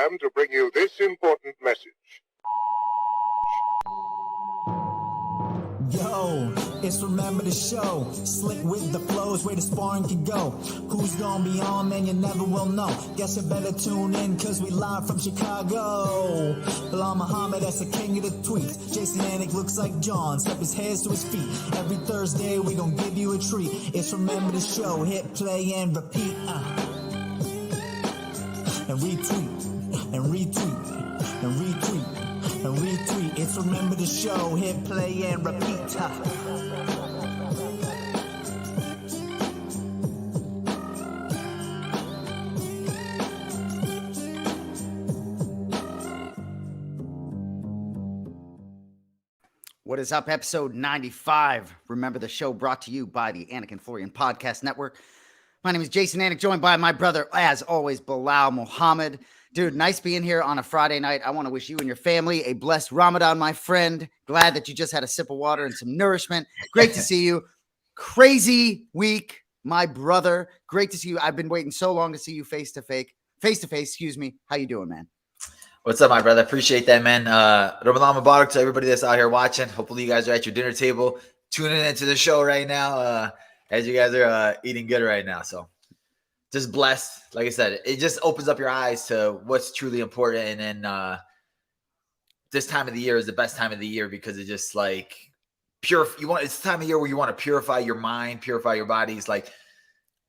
program to bring you this important message. Yo, it's Remember the Show. Slick with the flows, where the sparring can go. Who's gonna be on, man, you never will know. Guess you better tune in, cause we live from Chicago. Belal Muhammad, that's the king of the tweets. Jason Anik looks like John, step his hands to his feet. Every Thursday, we gon' give you a treat. It's Remember the Show, hit play and repeat. And retweet, and retweet, and retweet. And retweet, it's Remember the Show, hit play and repeat. What is up? Episode 95. Remember the Show, brought to you by the Anik and Florian Podcast Network. My name is Jason Anik, joined by my brother, as always, Belal Muhammad. Dude, nice being here on a Friday night. I want to wish you and your family a blessed Ramadan, my friend. Glad that you just had a sip of water and some nourishment. Great to see you. Crazy week, my brother. Great to see you. I've been waiting so long to see you face to face, excuse me. How you doing, man? What's up, my brother? Appreciate that, man. Ramadan Mubarak to everybody that's out here watching. Hopefully you guys are at your dinner table, tuning into the show right now, as you guys are eating good right now. So just blessed. Like I said, it just opens up your eyes to what's truly important. And then this time of the year is the best time of the year because it's just like it's the time of year where you want to purify your mind, purify your bodies. Like,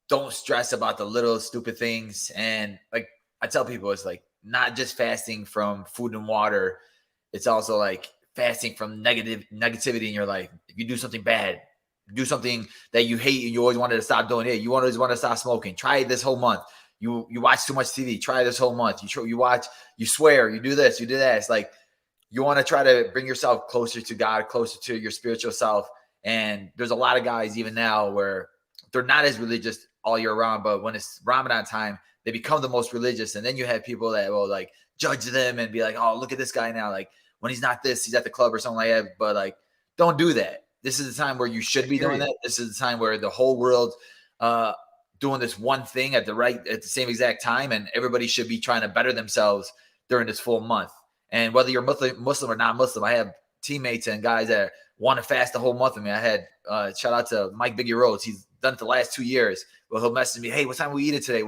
don't stress about the little stupid things. And like I tell people, it's like not just fasting from food and water. It's also like fasting from negativity in your life. If you do something bad, do something that you hate and you always wanted to stop doing it. You always want to stop smoking. Try it this whole month. You watch too much TV. Try this whole month. You swear, you do this, you do that. It's like you want to try to bring yourself closer to God, closer to your spiritual self. And there's a lot of guys even now where they're not as religious all year round, but when it's Ramadan time, they become the most religious. And then you have people that will like judge them and be like, oh, look at this guy now. Like when he's not this, he's at the club or something like that. But like, don't do that. This is the time where you should be doing that. This is the time where the whole world doing this one thing at the same exact time, and everybody should be trying to better themselves during this full month. And whether you're Muslim or not Muslim, I have teammates and guys that want to fast the whole month. I mean, I had shout out to Mike Biggie Rhodes. He's done it the last 2 years. Well, he'll message me, hey, what time we eat it today?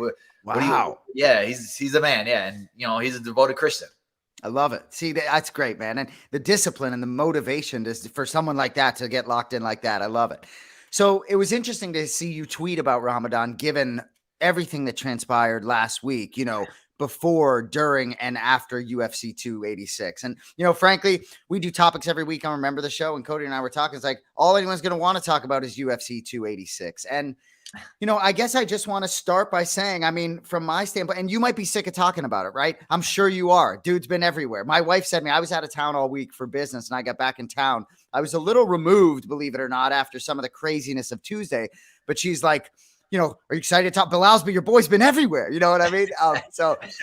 Wow. Yeah, he's a man. Yeah, and he's a devoted Christian. I love it. See, that's great, man. And the discipline and the motivation for someone like that to get locked in like that. I love it. So it was interesting to see you tweet about Ramadan, given everything that transpired last week, before, during, and after UFC 286. And, frankly, we do topics every week on Remember the Show, and Cody and I were talking. It's like all anyone's going to want to talk about is UFC 286. And I guess I just want to start by saying, I mean, from my standpoint, and you might be sick of talking about it, right? I'm sure you are. Dude's been everywhere. My wife said to me, I was out of town all week for business and I got back in town. I was a little removed, believe it or not, after some of the craziness of Tuesday. But she's like, are you excited to talk? Bilal's, but your boy's been everywhere. You know what I mean?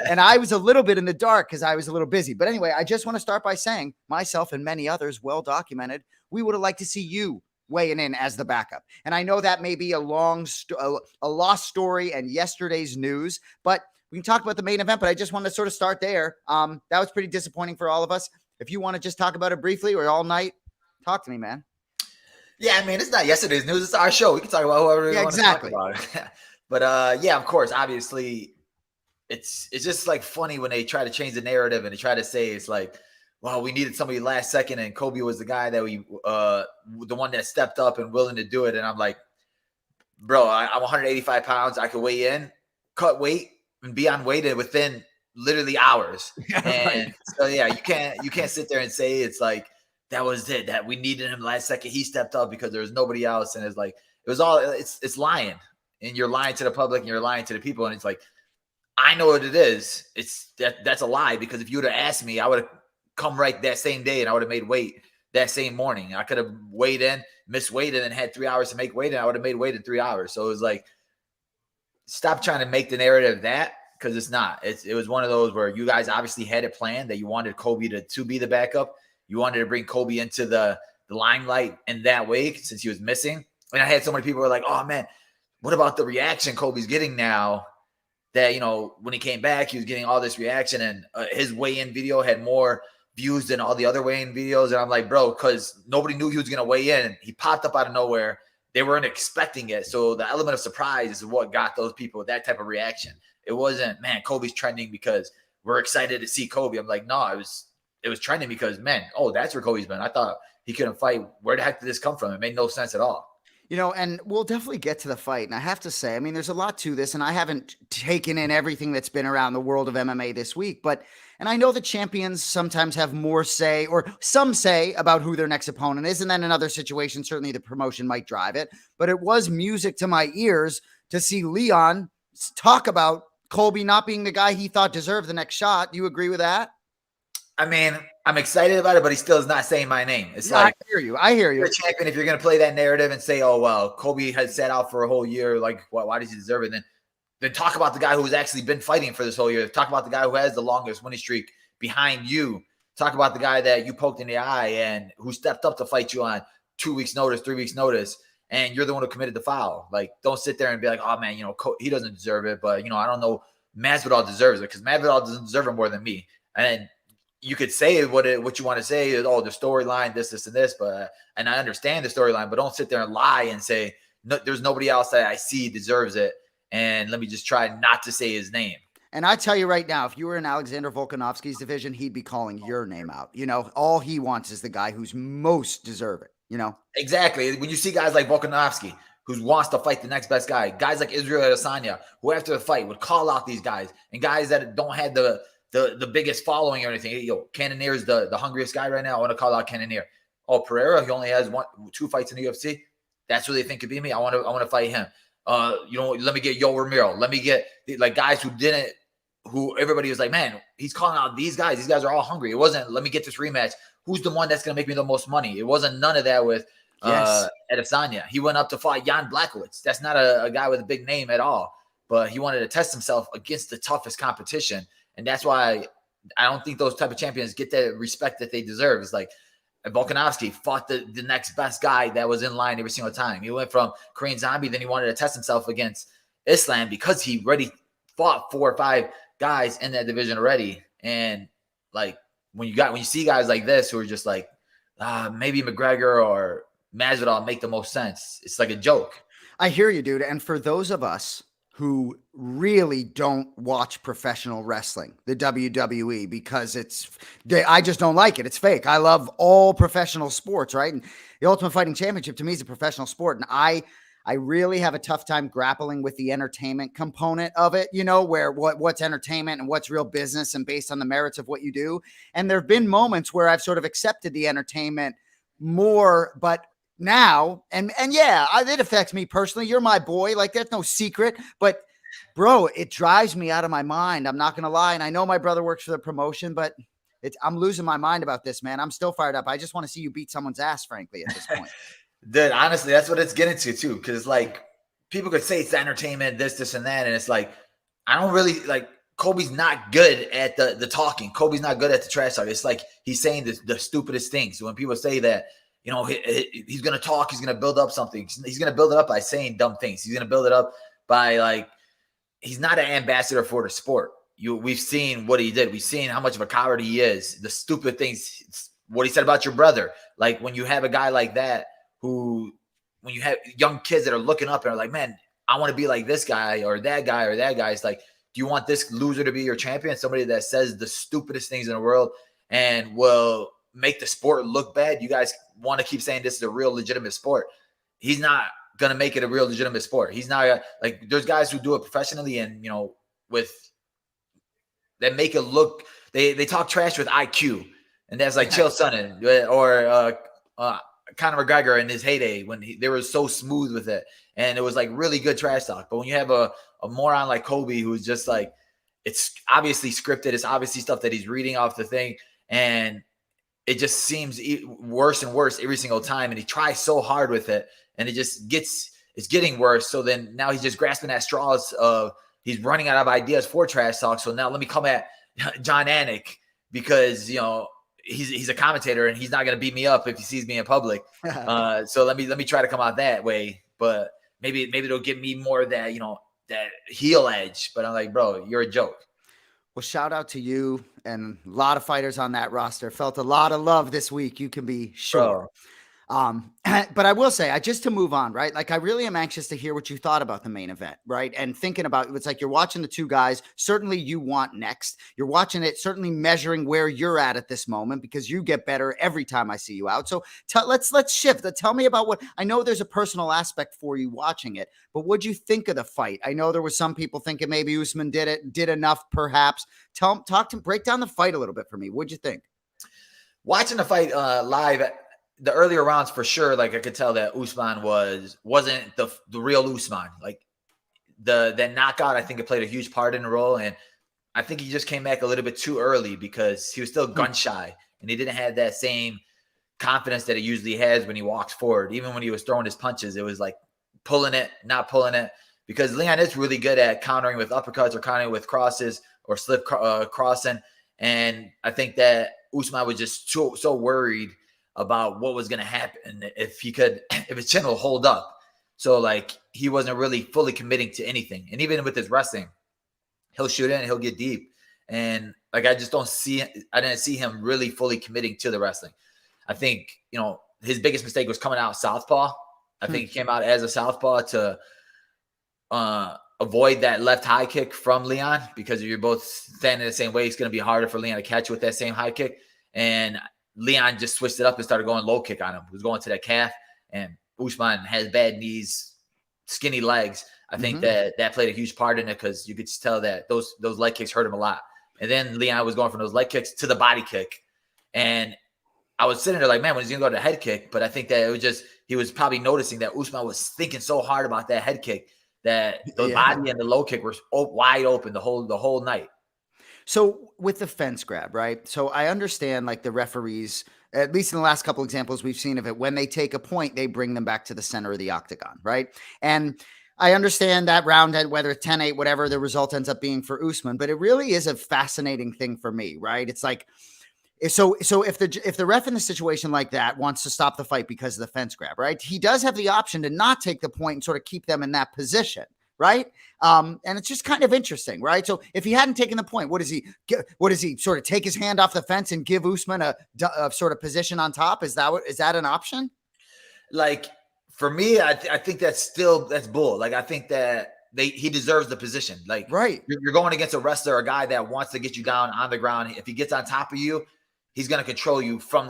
And I was a little bit in the dark because I was a little busy. But anyway, I just want to start by saying, myself and many others, well documented, we would have liked to see you weighing in as the backup. And I know that may be a lost story and yesterday's news, but we can talk about the main event. But I just want to sort of start there. That was pretty disappointing for all of us. If you want to just talk about it briefly or all night, talk to me, man. Yeah, I mean, it's not yesterday's news. It's our show. We can talk about whoever we want to talk about it. But yeah, of course, obviously, it's just like funny when they try to change the narrative and they try to say it's like, well, we needed somebody last second, and Kobe was the guy that the one that stepped up and willing to do it. And I'm like, bro, I'm 185 pounds. I could weigh in, cut weight, and be on weight within literally hours. And so, yeah, you can't sit there and say it's like that was it, that we needed him last second. He stepped up because there was nobody else. And it's like it's lying, and you're lying to the public and you're lying to the people. And it's like, I know what it is. That's a lie, because if you would have asked me, I would have come right that same day and I would have made weight that same morning. I could have weighed in, missed weight, and then had 3 hours to make weight, and I would have made weight in 3 hours. So it was like, stop trying to make the narrative that, because it's not. It was one of those where you guys obviously had it planned that you wanted Kobe to be the backup. You wanted to bring Kobe into the limelight in that way since he was missing. And I had so many people who were like, oh man, what about the reaction Kobe's getting now that, you know, when he came back, he was getting all this reaction, and his weigh-in video had more views than all the other weigh-in videos. And I'm like, bro, because nobody knew he was going to weigh in. He popped up out of nowhere. They weren't expecting it. So the element of surprise is what got those people that type of reaction. It wasn't, man, Kobe's trending because we're excited to see Kobe. I'm like, no, it was trending because, man, oh, that's where Kobe's been. I thought he couldn't fight. Where the heck did this come from? It made no sense at all. You know, and we'll definitely get to the fight. And I have to say, I mean, there's a lot to this, and I haven't taken in everything that's been around the world of MMA this week. And I know the champions sometimes have more say, or some say, about who their next opponent is. And then in other situations, certainly the promotion might drive it. But it was music to my ears to see Leon talk about Colby not being the guy he thought deserved the next shot. Do you agree with that? I mean, I'm excited about it, but he still is not saying my name. It's like, I hear you. You're a champion. If you're going to play that narrative and say, oh, well, Kobe had sat out for a whole year, like, why does he deserve it? Then talk about the guy who's actually been fighting for this whole year. Talk about the guy who has the longest winning streak behind you. Talk about the guy that you poked in the eye and who stepped up to fight you on 2 weeks notice, 3 weeks notice, and you're the one who committed the foul. Like, don't sit there and be like, oh, man, you know, he doesn't deserve it, but, you know, I don't know, Masvidal deserves it, because Masvidal doesn't deserve it more than me. And you could say what you want to say is, oh, the storyline, this, and this, but and I understand the storyline, but don't sit there and lie and say, no, there's nobody else that I see deserves it, and let me just try not to say his name. And I tell you right now, if you were in Alexander Volkanovski's division, he'd be calling your name out. You know, all he wants is the guy who's most deserving, you know? Exactly. When you see guys like Volkanovski, who wants to fight the next best guy, guys like Israel Adesanya, who after the fight would call out these guys, and guys that don't have the biggest following or anything. Yo, Cannonier is the hungriest guy right now. I want to call out Cannonier. Oh, Pereira, he only has 2 fights in the UFC. That's what they think could be me. I want to fight him. You know, let me get Yo Romero. Let me get like guys who everybody was like, man, he's calling out these guys. These guys are all hungry. It wasn't, let me get this rematch. Who's the one that's going to make me the most money? It wasn't none of that with Adesanya. He went up to fight Jan Blachowicz. That's not a guy with a big name at all, but he wanted to test himself against the toughest competition. And that's why I don't think those type of champions get the respect that they deserve. It's like Volkanovski fought the next best guy that was in line every single time. He went from Korean Zombie, then he wanted to test himself against Islam because he already fought 4 or 5 guys in that division already. And like when you see guys like this who are just like, maybe McGregor or Masvidal make the most sense, it's like a joke. I hear you, dude. And for those of us who really don't watch professional wrestling, the WWE, because I just don't like it. It's fake. I love all professional sports, right? And the Ultimate Fighting Championship to me is a professional sport. And I really have a tough time grappling with the entertainment component of it, you know, where what's entertainment and what's real business and based on the merits of what you do. And there've been moments where I've sort of accepted the entertainment more, but now, and yeah, it affects me personally. You're my boy. Like, that's no secret, but bro, it drives me out of my mind. I'm not going to lie. And I know my brother works for the promotion, but I'm losing my mind about this, man. I'm still fired up. I just want to see you beat someone's ass, frankly, at this point. Dude, honestly, that's what it's getting to too. Cause like people could say it's entertainment, this, and that. And it's like, I don't really like, Kobe's not good at the talking. Kobe's not good at the trash talk. It's like, he's saying the stupidest things. When people say that, you know, he's going to talk, he's going to build up something. He's going to build it up by saying dumb things. He's going to build it up by like, he's not an ambassador for the sport. We've seen what he did. We've seen how much of a coward he is. The stupid things, what he said about your brother. Like when you have a guy like that, when you have young kids that are looking up and are like, man, I want to be like this guy or that guy or that guy. It's like, do you want this loser to be your champion? Somebody that says the stupidest things in the world and will make the sport look bad. You guys want to keep saying this is a real legitimate sport. He's not going to make it a real legitimate sport. He's not like, there's guys who do it professionally and, you know, that make it look, they talk trash with IQ. And that's like Chael Sonnen or Conor McGregor in his heyday when they were so smooth with it. And it was like really good trash talk. But when you have a moron like Kobe, who's just like, it's obviously scripted. It's obviously stuff that he's reading off the thing. And it just seems worse and worse every single time. And he tries so hard with it and it's getting worse. So then now he's just grasping at straws of he's running out of ideas for trash talk. So now let me come at John Anik because, you know, he's a commentator and he's not going to beat me up if he sees me in public. So let me try to come out that way. But maybe it'll give me more of that, you know, heel edge. But I'm like, bro, you're a joke. Well, shout out to you and a lot of fighters on that roster. Felt a lot of love this week. You can be sure. Bro. But I will say, just to move on, right? Like, I really am anxious to hear what you thought about the main event, right? And thinking about it's like you're watching the two guys. Certainly, you want next. You're watching it, certainly measuring where you're at this moment because you get better every time I see you out. So let's shift. Tell me about what I know. There's a personal aspect for you watching it, but what'd you think of the fight? I know there was some people thinking maybe Usman did enough, perhaps. Break down the fight a little bit for me. What'd you think? Watching the fight live. The earlier rounds for sure, like I could tell that Usman wasn't the real Usman. Like that knockout, I think it played a huge part in the role, and I think he just came back a little bit too early because he was still gun shy and he didn't have that same confidence that he usually has when he walks forward. Even when he was throwing his punches, it was like pulling it, not pulling it. Because Leon is really good at countering with uppercuts or countering with crosses or slip crossing, and I think that Usman was just so worried about what was going to happen if his chin will hold up. So like he wasn't really fully committing to anything. And even with his wrestling, he'll shoot in and he'll get deep. And like, I didn't see him really fully committing to the wrestling. I think, his biggest mistake was coming out southpaw. I think he came out as a southpaw to avoid that left high kick from Leon, because if you're both standing the same way, it's going to be harder for Leon to catch you with that same high kick. And Leon just switched it up and started going low kick on him. He was going to that calf, and Usman has bad knees, skinny legs. I think that played a huge part in it because you could just tell that those leg kicks hurt him a lot. And then Leon was going from those leg kicks to the body kick. And I was sitting there like, man, when he's going to go to the head kick? But I think that he was probably noticing that Usman was thinking so hard about that head kick that the body and the low kick were wide open the whole night. So with the fence grab, right? So I understand like the referees, at least in the last couple examples we've seen of it, when they take a point, they bring them back to the center of the octagon, right? And I understand that round, whether it's 10-8, whatever the result ends up being for Usman, but it really is a fascinating thing for me, right? It's like, so if the ref in a situation like that wants to stop the fight because of the fence grab, right? He does have the option to not take the point and sort of keep them in that position. Right. And it's just kind of interesting. Right. So if he hadn't taken the point, what does he sort of take his hand off the fence and give Usman a sort of position on top? Is that an option? Like for me, I think that's bull. Like I think that he deserves the position. Like, right. You're going against a wrestler, a guy that wants to get you down on the ground. If he gets on top of you, he's going to control you from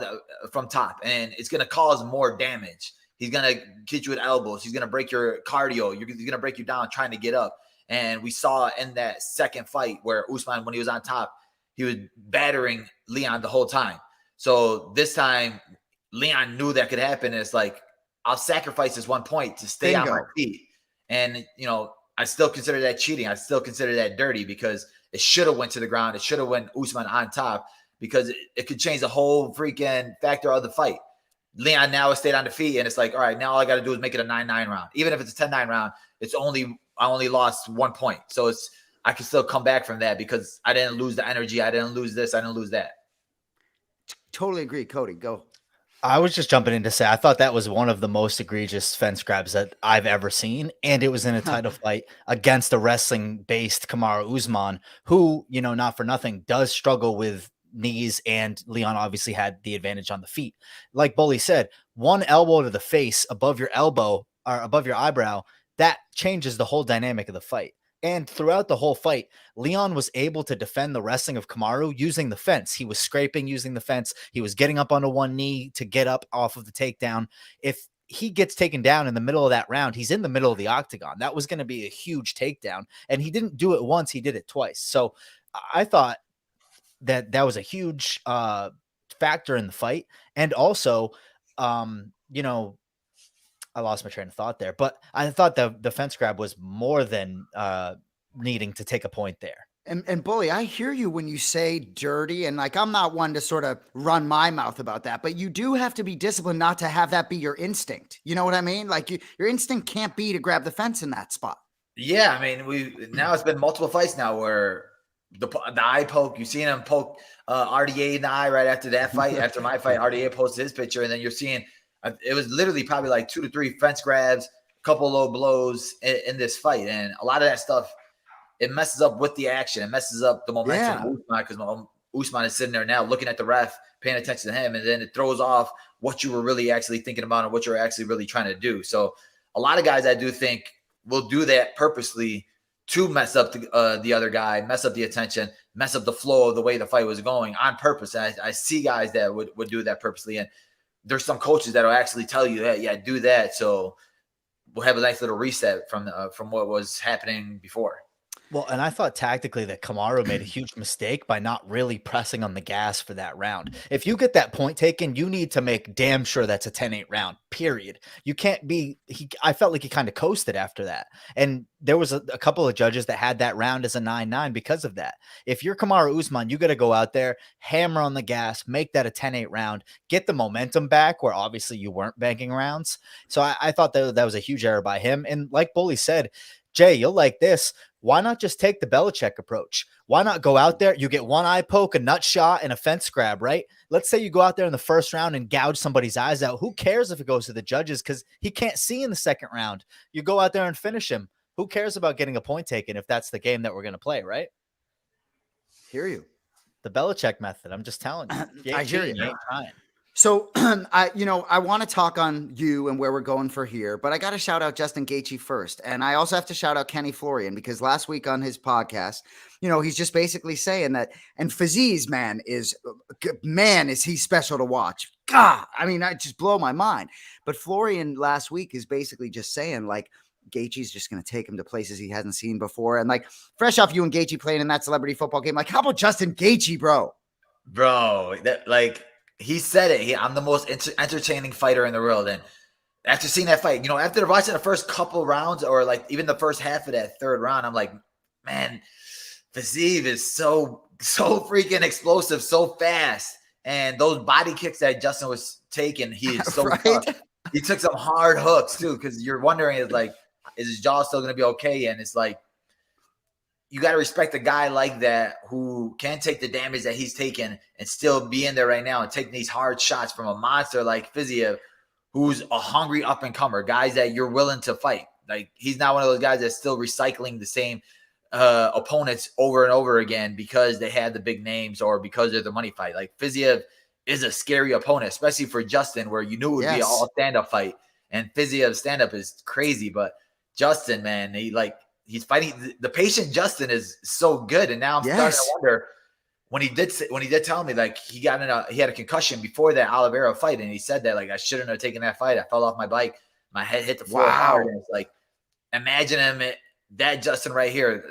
top, and it's going to cause more damage. He's going to get you with elbows. He's going to break your cardio. He's going to break you down trying to get up. And we saw in that second fight where Usman, when he was on top, he was battering Leon the whole time. So this time, Leon knew that could happen. And it's like, I'll sacrifice this one point to stay on my feet. And, I still consider that cheating. I still consider that dirty because it should have went to the ground. It should have went Usman on top because it could change the whole freaking factor of the fight. Leon now has stayed on the feet, and it's like, all right, now all I got to do is make it a 9-9 round. Even if it's a 10-9 round, I only lost 1 point. So I can still come back from that because I didn't lose the energy. I didn't lose this. I didn't lose that. Totally agree. Cody, go. I was just jumping in to say, I thought that was one of the most egregious fence grabs that I've ever seen. And it was in a title fight against a wrestling-based Kamaru Usman, who, not for nothing, does struggle with knees, and Leon obviously had the advantage on the feet. Like Bully said, one elbow to the face above your elbow or above your eyebrow, that changes the whole dynamic of the fight. And throughout the whole fight, Leon was able to defend the wrestling of Kamaru using the fence. He was scraping using the fence. He was getting up onto one knee to get up off of the takedown. If he gets taken down in the middle of that round, he's in the middle of the octagon. That was going to be a huge takedown. And he didn't do it once, he did it twice. So I thought that was a huge factor in the fight. And also, I lost my train of thought there, but I thought the fence grab was more than needing to take a point there. And Bully, I hear you when you say dirty, and like, I'm not one to sort of run my mouth about that, but you do have to be disciplined not to have that be your instinct. You know what I mean? Like your instinct can't be to grab the fence in that spot. Yeah. I mean, now it's been multiple fights now where the eye poke, you've seen him poke RDA in the eye right after that fight. After my fight, RDA posted his picture, and then you're seeing it was literally probably like 2 to 3 fence grabs, couple low blows in this fight. And a lot of that stuff, it messes up with the action. It messes up the momentum of Usman, because Usman is sitting there now looking at the ref, paying attention to him, and then it throws off what you were really actually thinking about and what you're actually really trying to do. So a lot of guys, I do think, will do that purposely to mess up the other guy, mess up the attention, mess up the flow of the way the fight was going on purpose. And I see guys that would do that purposely. And there's some coaches that will actually tell you that, yeah, do that. So we'll have a nice little reset from what was happening before. Well, and I thought tactically that Kamaru made a huge mistake by not really pressing on the gas for that round. If you get that point taken, you need to make damn sure that's a 10-8 round, period. You can't be – I felt like he kind of coasted after that. And there was a couple of judges that had that round as a 9-9 because of that. If you're Kamaru Usman, you got to go out there, hammer on the gas, make that a 10-8 round, get the momentum back where obviously you weren't banking rounds. So I thought that was a huge error by him. And like Bully said, Jay, you'll like this. Why not just take the Belichick approach? Why not go out there? You get one eye poke, a nut shot, and a fence grab, right? Let's say you go out there in the first round and gouge somebody's eyes out. Who cares if it goes to the judges, because he can't see in the second round? You go out there and finish him. Who cares about getting a point taken if that's the game that we're going to play, right? Hear you. The Belichick method. I'm just telling you. I hear you. Ain't trying. So, I want to talk on you and where we're going for here, but I got to shout out Justin Gaethje first. And I also have to shout out Kenny Florian, because last week on his podcast, he's just basically saying that, and Fazeez, is he special to watch. God, I mean, I just blow my mind. But Florian last week is basically just saying, like, Gaethje's just going to take him to places he hasn't seen before. And like, fresh off you and Gaethje playing in that celebrity football game, like, how about Justin Gaethje, bro? Bro, he said it. I'm the most entertaining fighter in the world. And after seeing that fight, after watching the first couple rounds, or like even the first half of that third round, I'm like, man, Fazeez is so freaking explosive, so fast. And those body kicks that Justin was taking, he is so tough. He took some hard hooks too, because you're wondering, is his jaw still going to be okay? And it's like, you got to respect a guy like that who can take the damage that he's taken and still be in there right now and taking these hard shots from a monster like Fiziev, who's a hungry up-and-comer, guys that you're willing to fight. Like, he's not one of those guys that's still recycling the same opponents over and over again because they had the big names or because they're the money fight. Like, Fiziev is a scary opponent, especially for Justin, where you knew it would be an all stand-up fight. And Fiziev's stand-up is crazy, but Justin, man, he's fighting. The patient Justin is so good. And now I'm starting to wonder, when he did tell me, like, he had a concussion before that Oliveira fight. And he said that, like, I shouldn't have taken that fight. I fell off my bike. My head hit the floor hard. And it's like, imagine him, that Justin right here.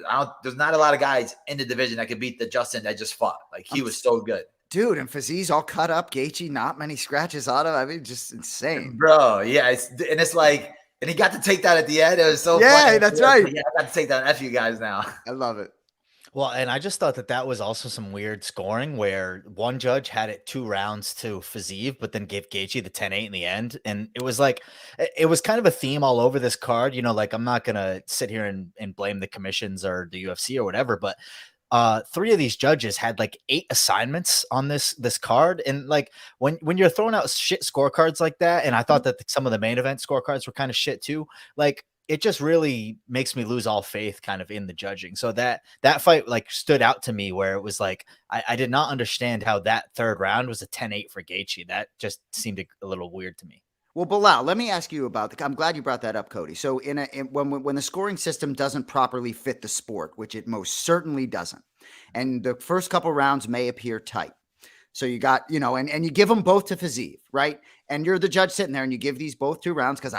There's not a lot of guys in the division that could beat the Justin that just fought. Like, he was so good. Dude, and Fazeez all cut up. Gaethje, not many scratches on him. I mean, just insane. Bro, yeah. It's like, and he got to take that at the end. It was so funny. Yeah, that's right. Yeah, I got to take that. F you guys now. I love it. Well, and I just thought that was also some weird scoring, where one judge had it 2 rounds to Fazeev, but then gave Gaethje the 10-8 in the end. And it was like, it was kind of a theme all over this card. Like, I'm not going to sit here and blame the commissions or the UFC or whatever, but 3 of these judges had like 8 assignments on this card. And like, when you're throwing out shit scorecards like that, and I thought that some of the main event scorecards were kind of shit too, like, it just really makes me lose all faith kind of in the judging. So that fight like stood out to me, where it was like, I did not understand how that third round was a 10-8 for Gaethje. That just seemed a little weird to me. Well, Belal, let me ask you about I'm glad you brought that up, Cody. So when the scoring system doesn't properly fit the sport, which it most certainly doesn't, and the first couple rounds may appear tight. So you got, and you give them both to Fazeev, right? And you're the judge sitting there and you give these both 2 rounds because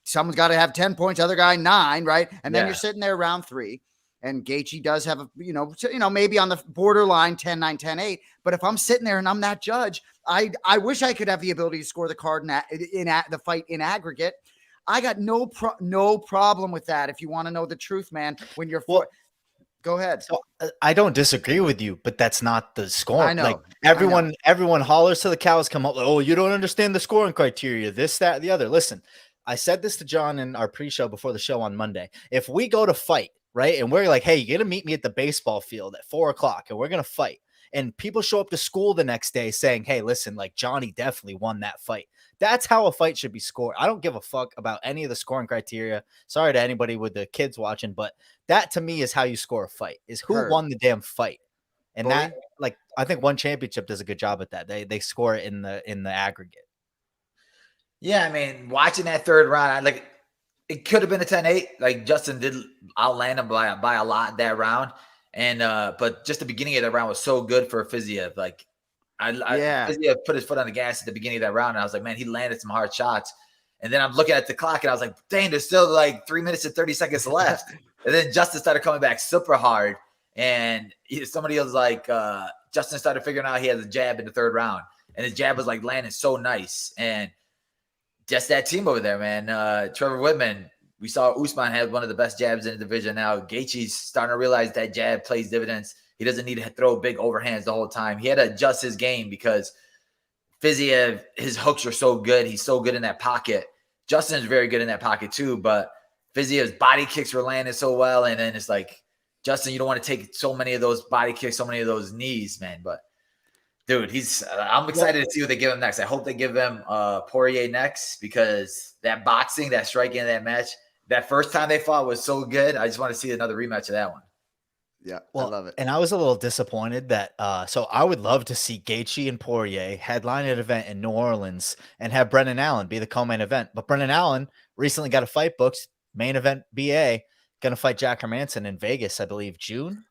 someone's got to have 10 points, other guy 9, right? And then you're sitting there round 3, and Gaethje does have maybe on the borderline 10-9, 10-8. But if I'm sitting there and I'm that judge, I wish I could have the ability to score the card in the fight in aggregate. I got no problem with that. If you want to know the truth, man, when you're go ahead. So I don't disagree with you, but that's not the scoring. I know. Like, everyone hollers till the cows come up. Like, oh, you don't understand the scoring criteria. This, that, the other. Listen, I said this to John in our pre-show before the show on Monday. If we go to fight, right, and we're like, hey, you're gonna meet me at the baseball field at 4:00, and we're gonna fight. and people show up to school the next day saying, hey, listen, like Johnny definitely won that fight. That's how a fight should be scored. I don't give a fuck about any of the scoring criteria. Sorry to anybody with the kids watching, but that to me is how you score a fight, is who won the damn fight. And Bully? that, like, I think One Championship does a good job at that. They score it in the aggregate. Yeah, I mean, watching that third round, it could have been a 10-8. Like Justin did outland him by a lot that round. And but just the beginning of that round was so good for Fiziev. Like Fiziev put his foot on the gas at the beginning of that round, and I was like, man, he landed some hard shots. And then I'm looking at the clock, and I was like, dang, there's still like 3 minutes and 30 seconds left. And then Justin started coming back super hard. And somebody was like, Justin started figuring out he has a jab in the third round. And his jab was like landing so nice. And just that team over there, man. Trevor Whitman, we saw Usman had one of the best jabs in the division now. Gaethje's starting to realize that jab plays dividends. He doesn't need to throw big overhands the whole time. He had to adjust his game because Fiziev, his hooks are so good. He's so good in that pocket. Justin's very good in that pocket too, but Fiziev's body kicks were landing so well. And then it's like, Justin, you don't want to take so many of those body kicks, so many of those knees, man. But dude, I'm excited to see what they give him next. I hope they give him Poirier next, because that boxing, that striking in that match, that first time they fought was so good. I just want to see another rematch of that one. Yeah, well, I love it. And I was a little disappointed that so I would love to see Gaethje and Poirier headline an event in New Orleans and have Brendan Allen be the co-main event. But Brendan Allen recently got a fight booked, main event BA, going to fight Jack Hermanson in Vegas, I believe, June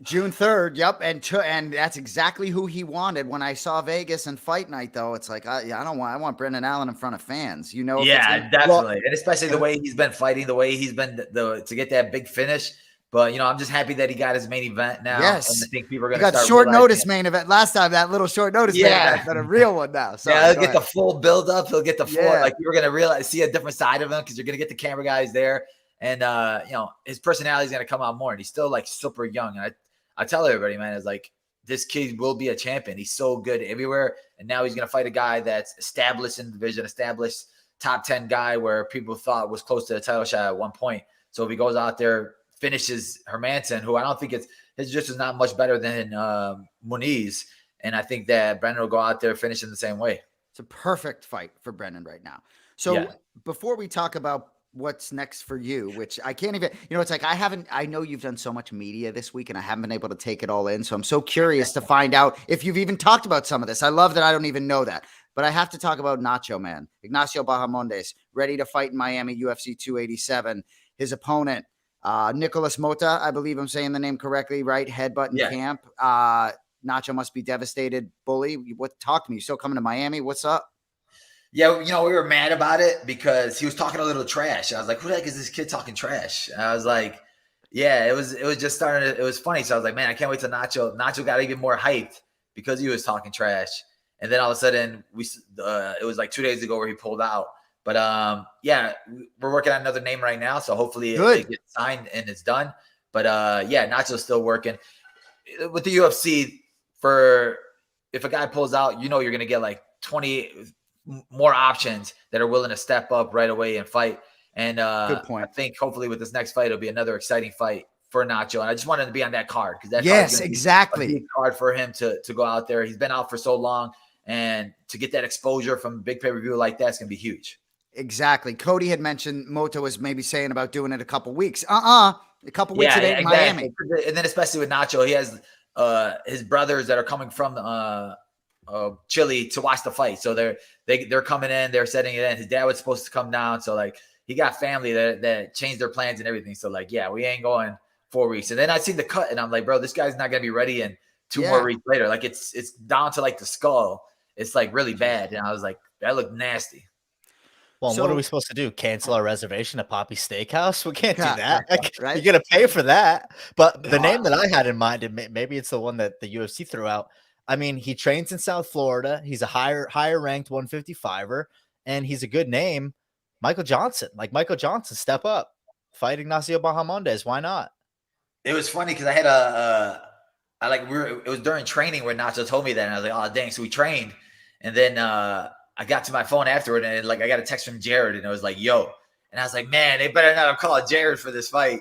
3rd. Yep. And that's exactly who he wanted. When I saw Vegas and fight night, though, it's like, I want Brendan Allen in front of fans, you know? Yeah, definitely. And especially the way he's been fighting, the way he's been to get that big finish. But, I'm just happy that he got his main event now. Yes. And I think people are going to start short notice main event. Last time, that little short notice main event, but a real one now. So he'll get the full build up. He'll get the full, like you're going to see a different side of him, because you're going to get the camera guys there. And, his personality is going to come out more. And he's still like super young. And I tell everybody, man, it's like, this kid will be a champion. He's so good everywhere. And now he's going to fight a guy that's established in the division, established top 10 guy where people thought was close to the title shot at one point. So if he goes out there, finishes Hermanson, who I don't think his jiu is not much better than Muniz. And I think that Brendan will go out there finishing the same way. It's a perfect fight for Brendan right now. So before we talk about what's next for you, which I can't even, it's like, I know you've done so much media this week and I haven't been able to take it all in. So I'm so curious to find out if you've even talked about some of this. I love that I don't even know that, but I have to talk about Nacho, man. Ignacio Bahamondes, ready to fight in Miami, UFC 287. His opponent, Nicolas Mota, I believe I'm saying the name correctly, right? Headbutt in camp. Nacho must be devastated. Bully, talk to me. You're still coming to Miami? What's up? Yeah, we were mad about it because he was talking a little trash. I was like, who the heck is this kid talking trash? And I was like, yeah, it was just starting to, it was funny. So I was like, man, I can't wait till Nacho got even more hyped because he was talking trash. And then all of a sudden it was like 2 days ago where he pulled out. But we're working on another name right now. So hopefully it gets signed and it's done. But Nacho's still working with the UFC. If a guy pulls out, you're going to get like 20 more options that are willing to step up right away and fight. And good point. I think hopefully with this next fight, it'll be another exciting fight for Nacho. And I just wanted to be on that card because that's exactly a big card for him to go out there. He's been out for so long, and to get that exposure from a big pay-per-view like that's going to be huge. Exactly. Cody had mentioned Moto was maybe saying about doing it a couple weeks. A couple weeks in Miami. And then especially with Nacho, he has his brothers that are coming from Chile to watch the fight. So they're coming in, they're setting it in. His dad was supposed to come down. So like he got family that changed their plans and everything. So like, yeah, we ain't going 4 weeks. And then I see the cut and I'm like, bro, this guy's not going to be ready in 2 more weeks later. Like it's down to like the skull. It's like really bad. And I was like, that looked nasty. Well, what are we supposed to do? Cancel our reservation at Poppy's Steakhouse? We can't do that. Right? You're going to pay for that. But the name that I had in mind, and maybe it's the one that the UFC threw out. I mean, he trains in South Florida. He's a higher ranked 155er, and he's a good name. Michael Johnson. Like Michael Johnson, step up. Fight Ignacio Bahamondes. Why not? It was funny because I had it was during training where Nacho told me that, and I was like, oh, dang. So we trained. And then I got to my phone afterward, and I got a text from Jared, and it was like, yo. And I was like, man, they better not have called Jared for this fight.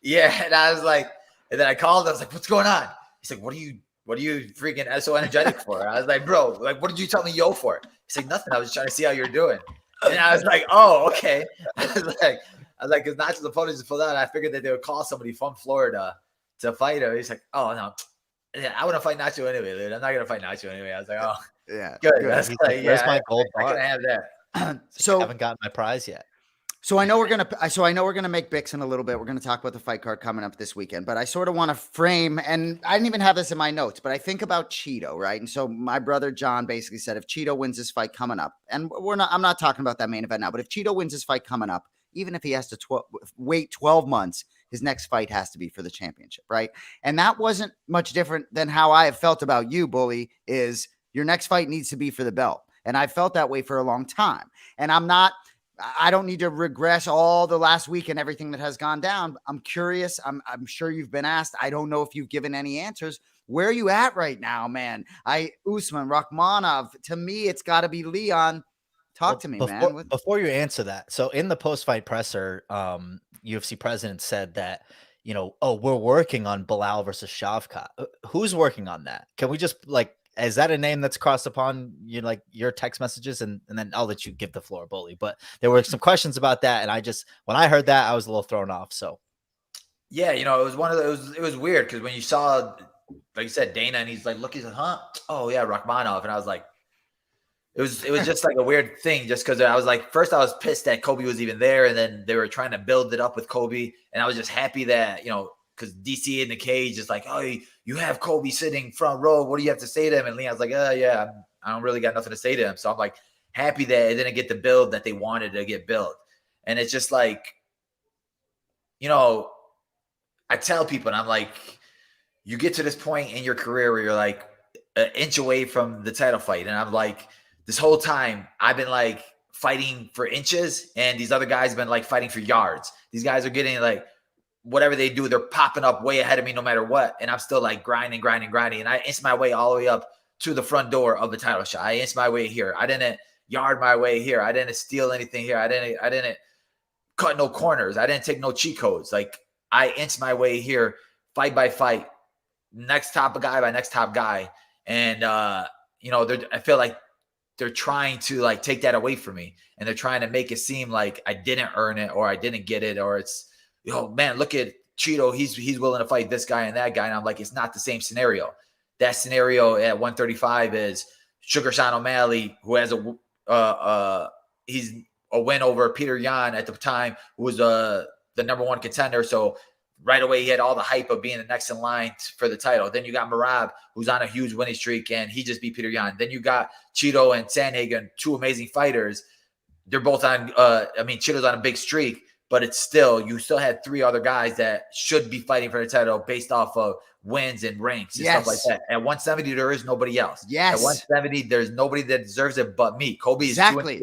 Yeah. And I was like, and then I called, I was like, what's going on? He's like, what are you what are you freaking so energetic for? I was like, bro, like, what did you tell me yo for? He's like, nothing. I was trying to see how you're doing. And I was like, oh, okay. I was like, because Nacho's opponents just pulled out. I figured that they would call somebody from Florida to fight him. He's like, oh, no. Yeah, I wouldn't fight Nacho anyway, dude. I'm not going to fight Nacho anyway. I was like, oh, Yeah. good. Good. That's like, Where's yeah, my gold I bar? can have that. So I haven't gotten my prize yet. So I know we're gonna make picks in a little bit. We're gonna talk about the fight card coming up this weekend, but I sort of want to frame, and I didn't even have this in my notes, but I think about Cheeto, right? And so my brother John basically said, if Cheeto wins this fight coming up, and I'm not talking about that main event now, but if Cheeto wins this fight coming up, even if he has to wait 12 months, his next fight has to be for the championship, right? And that wasn't much different than how I have felt about you, Bully. Is your next fight needs to be for the belt, and I felt that way for a long time, and I don't need to regress all the last week and everything that has gone down. I'm curious. I'm sure you've been asked. I don't know if you've given any answers. Where are you at right now, man? Usman, Rakhmonov. To me, it's got to be Leon. Talk to me, man. Before you answer that, so in the post-fight presser, UFC president said that, we're working on Belal versus Shavkat. Who's working on that? Can we just is that a name that's crossed upon your text messages? And then I'll let you give the floor, Bully. But there were some questions about that, and when I heard that, I was a little thrown off. So yeah, it was one of those. It was weird because when you saw, like you said, Dana, and he's like, look, he's like, huh? Oh yeah, Rakhmonov, and I was like, it was just like a weird thing, just because I was like, first I was pissed that Kobe was even there, and then they were trying to build it up with Kobe, and I was just happy that because DC in the cage is like, oh, you have Kobe sitting front row. What do you have to say to him? And Leon's like, yeah, I don't really got nothing to say to him. So I'm like happy that it didn't get the build that they wanted to get built. And it's just like, I tell people, and I'm like, you get to this point in your career where you're like an inch away from the title fight. And I'm like, this whole time I've been like fighting for inches, and these other guys have been like fighting for yards. These guys are getting like, whatever they do, they're popping up way ahead of me no matter what. And I'm still like grinding. And I inched my way all the way up to the front door of the title shot. I inched my way here. I didn't yard my way here. I didn't steal anything here. I didn't cut no corners. I didn't take no cheat codes. Like, I inched my way here, fight by fight, next top guy by next top guy. And, I feel like they're trying to like take that away from me. And they're trying to make it seem like I didn't earn it, or I didn't get it, or it's, man, look at Cheeto. He's willing to fight this guy and that guy. And I'm like, it's not the same scenario. That scenario at 135 is Sugar Sean O'Malley, who has he's a win over Peter Yan at the time, who was the number one contender. So right away, he had all the hype of being the next in line for the title. Then you got Merab, who's on a huge winning streak, and he just beat Peter Yan. Then you got Cheeto and Sandhagen, two amazing fighters. They're both on, Cheeto's on a big streak. But you still had three other guys that should be fighting for the title based off of wins and ranks and stuff like that. At 170, there is nobody else. Yes. At 170, there's nobody that deserves it but me. Kobe is exactly.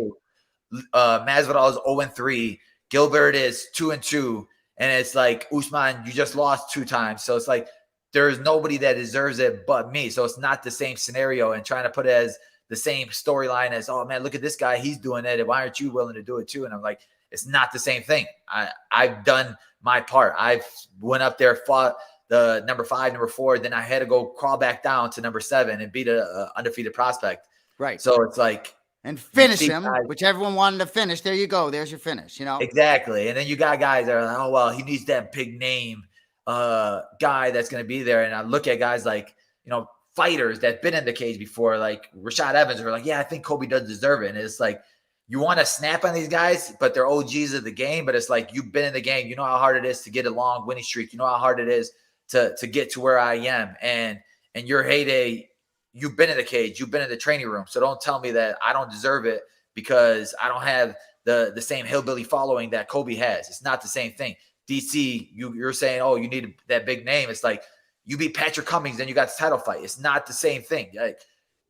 2-2. Masvidal is 0-3. Gilbert is 2-2. And it's like, Usman, you just lost 2 times. So it's like, there's nobody that deserves it but me. So it's not the same scenario, and trying to put it as the same storyline as, oh man, look at this guy. He's doing it. Why aren't you willing to do it too? And I'm like, it's not the same thing. I've done my part. I've went up there, fought the number 5, number 4. Then I had to go crawl back down to number 7 and beat a undefeated prospect. Right. So it's like, and finish him, which everyone wanted to finish. There you go. There's your finish. Exactly. And then you got guys that are like, oh well, he needs that big name guy that's going to be there. And I look at guys like fighters that've been in the cage before, like Rashad Evans, who are like, yeah, I think Kobe does deserve it. And it's like, you want to snap on these guys, but they're OGs of the game. But it's like, you've been in the game. You know how hard it is to get a long winning streak. You know how hard it is to get to where I am. And your heyday, you've been in the cage. You've been in the training room. So don't tell me that I don't deserve it because I don't have the same hillbilly following that Kobe has. It's not the same thing. DC, you're saying, oh, you need that big name. It's like, you beat Patrick Cummings, then you got the title fight. It's not the same thing. Like,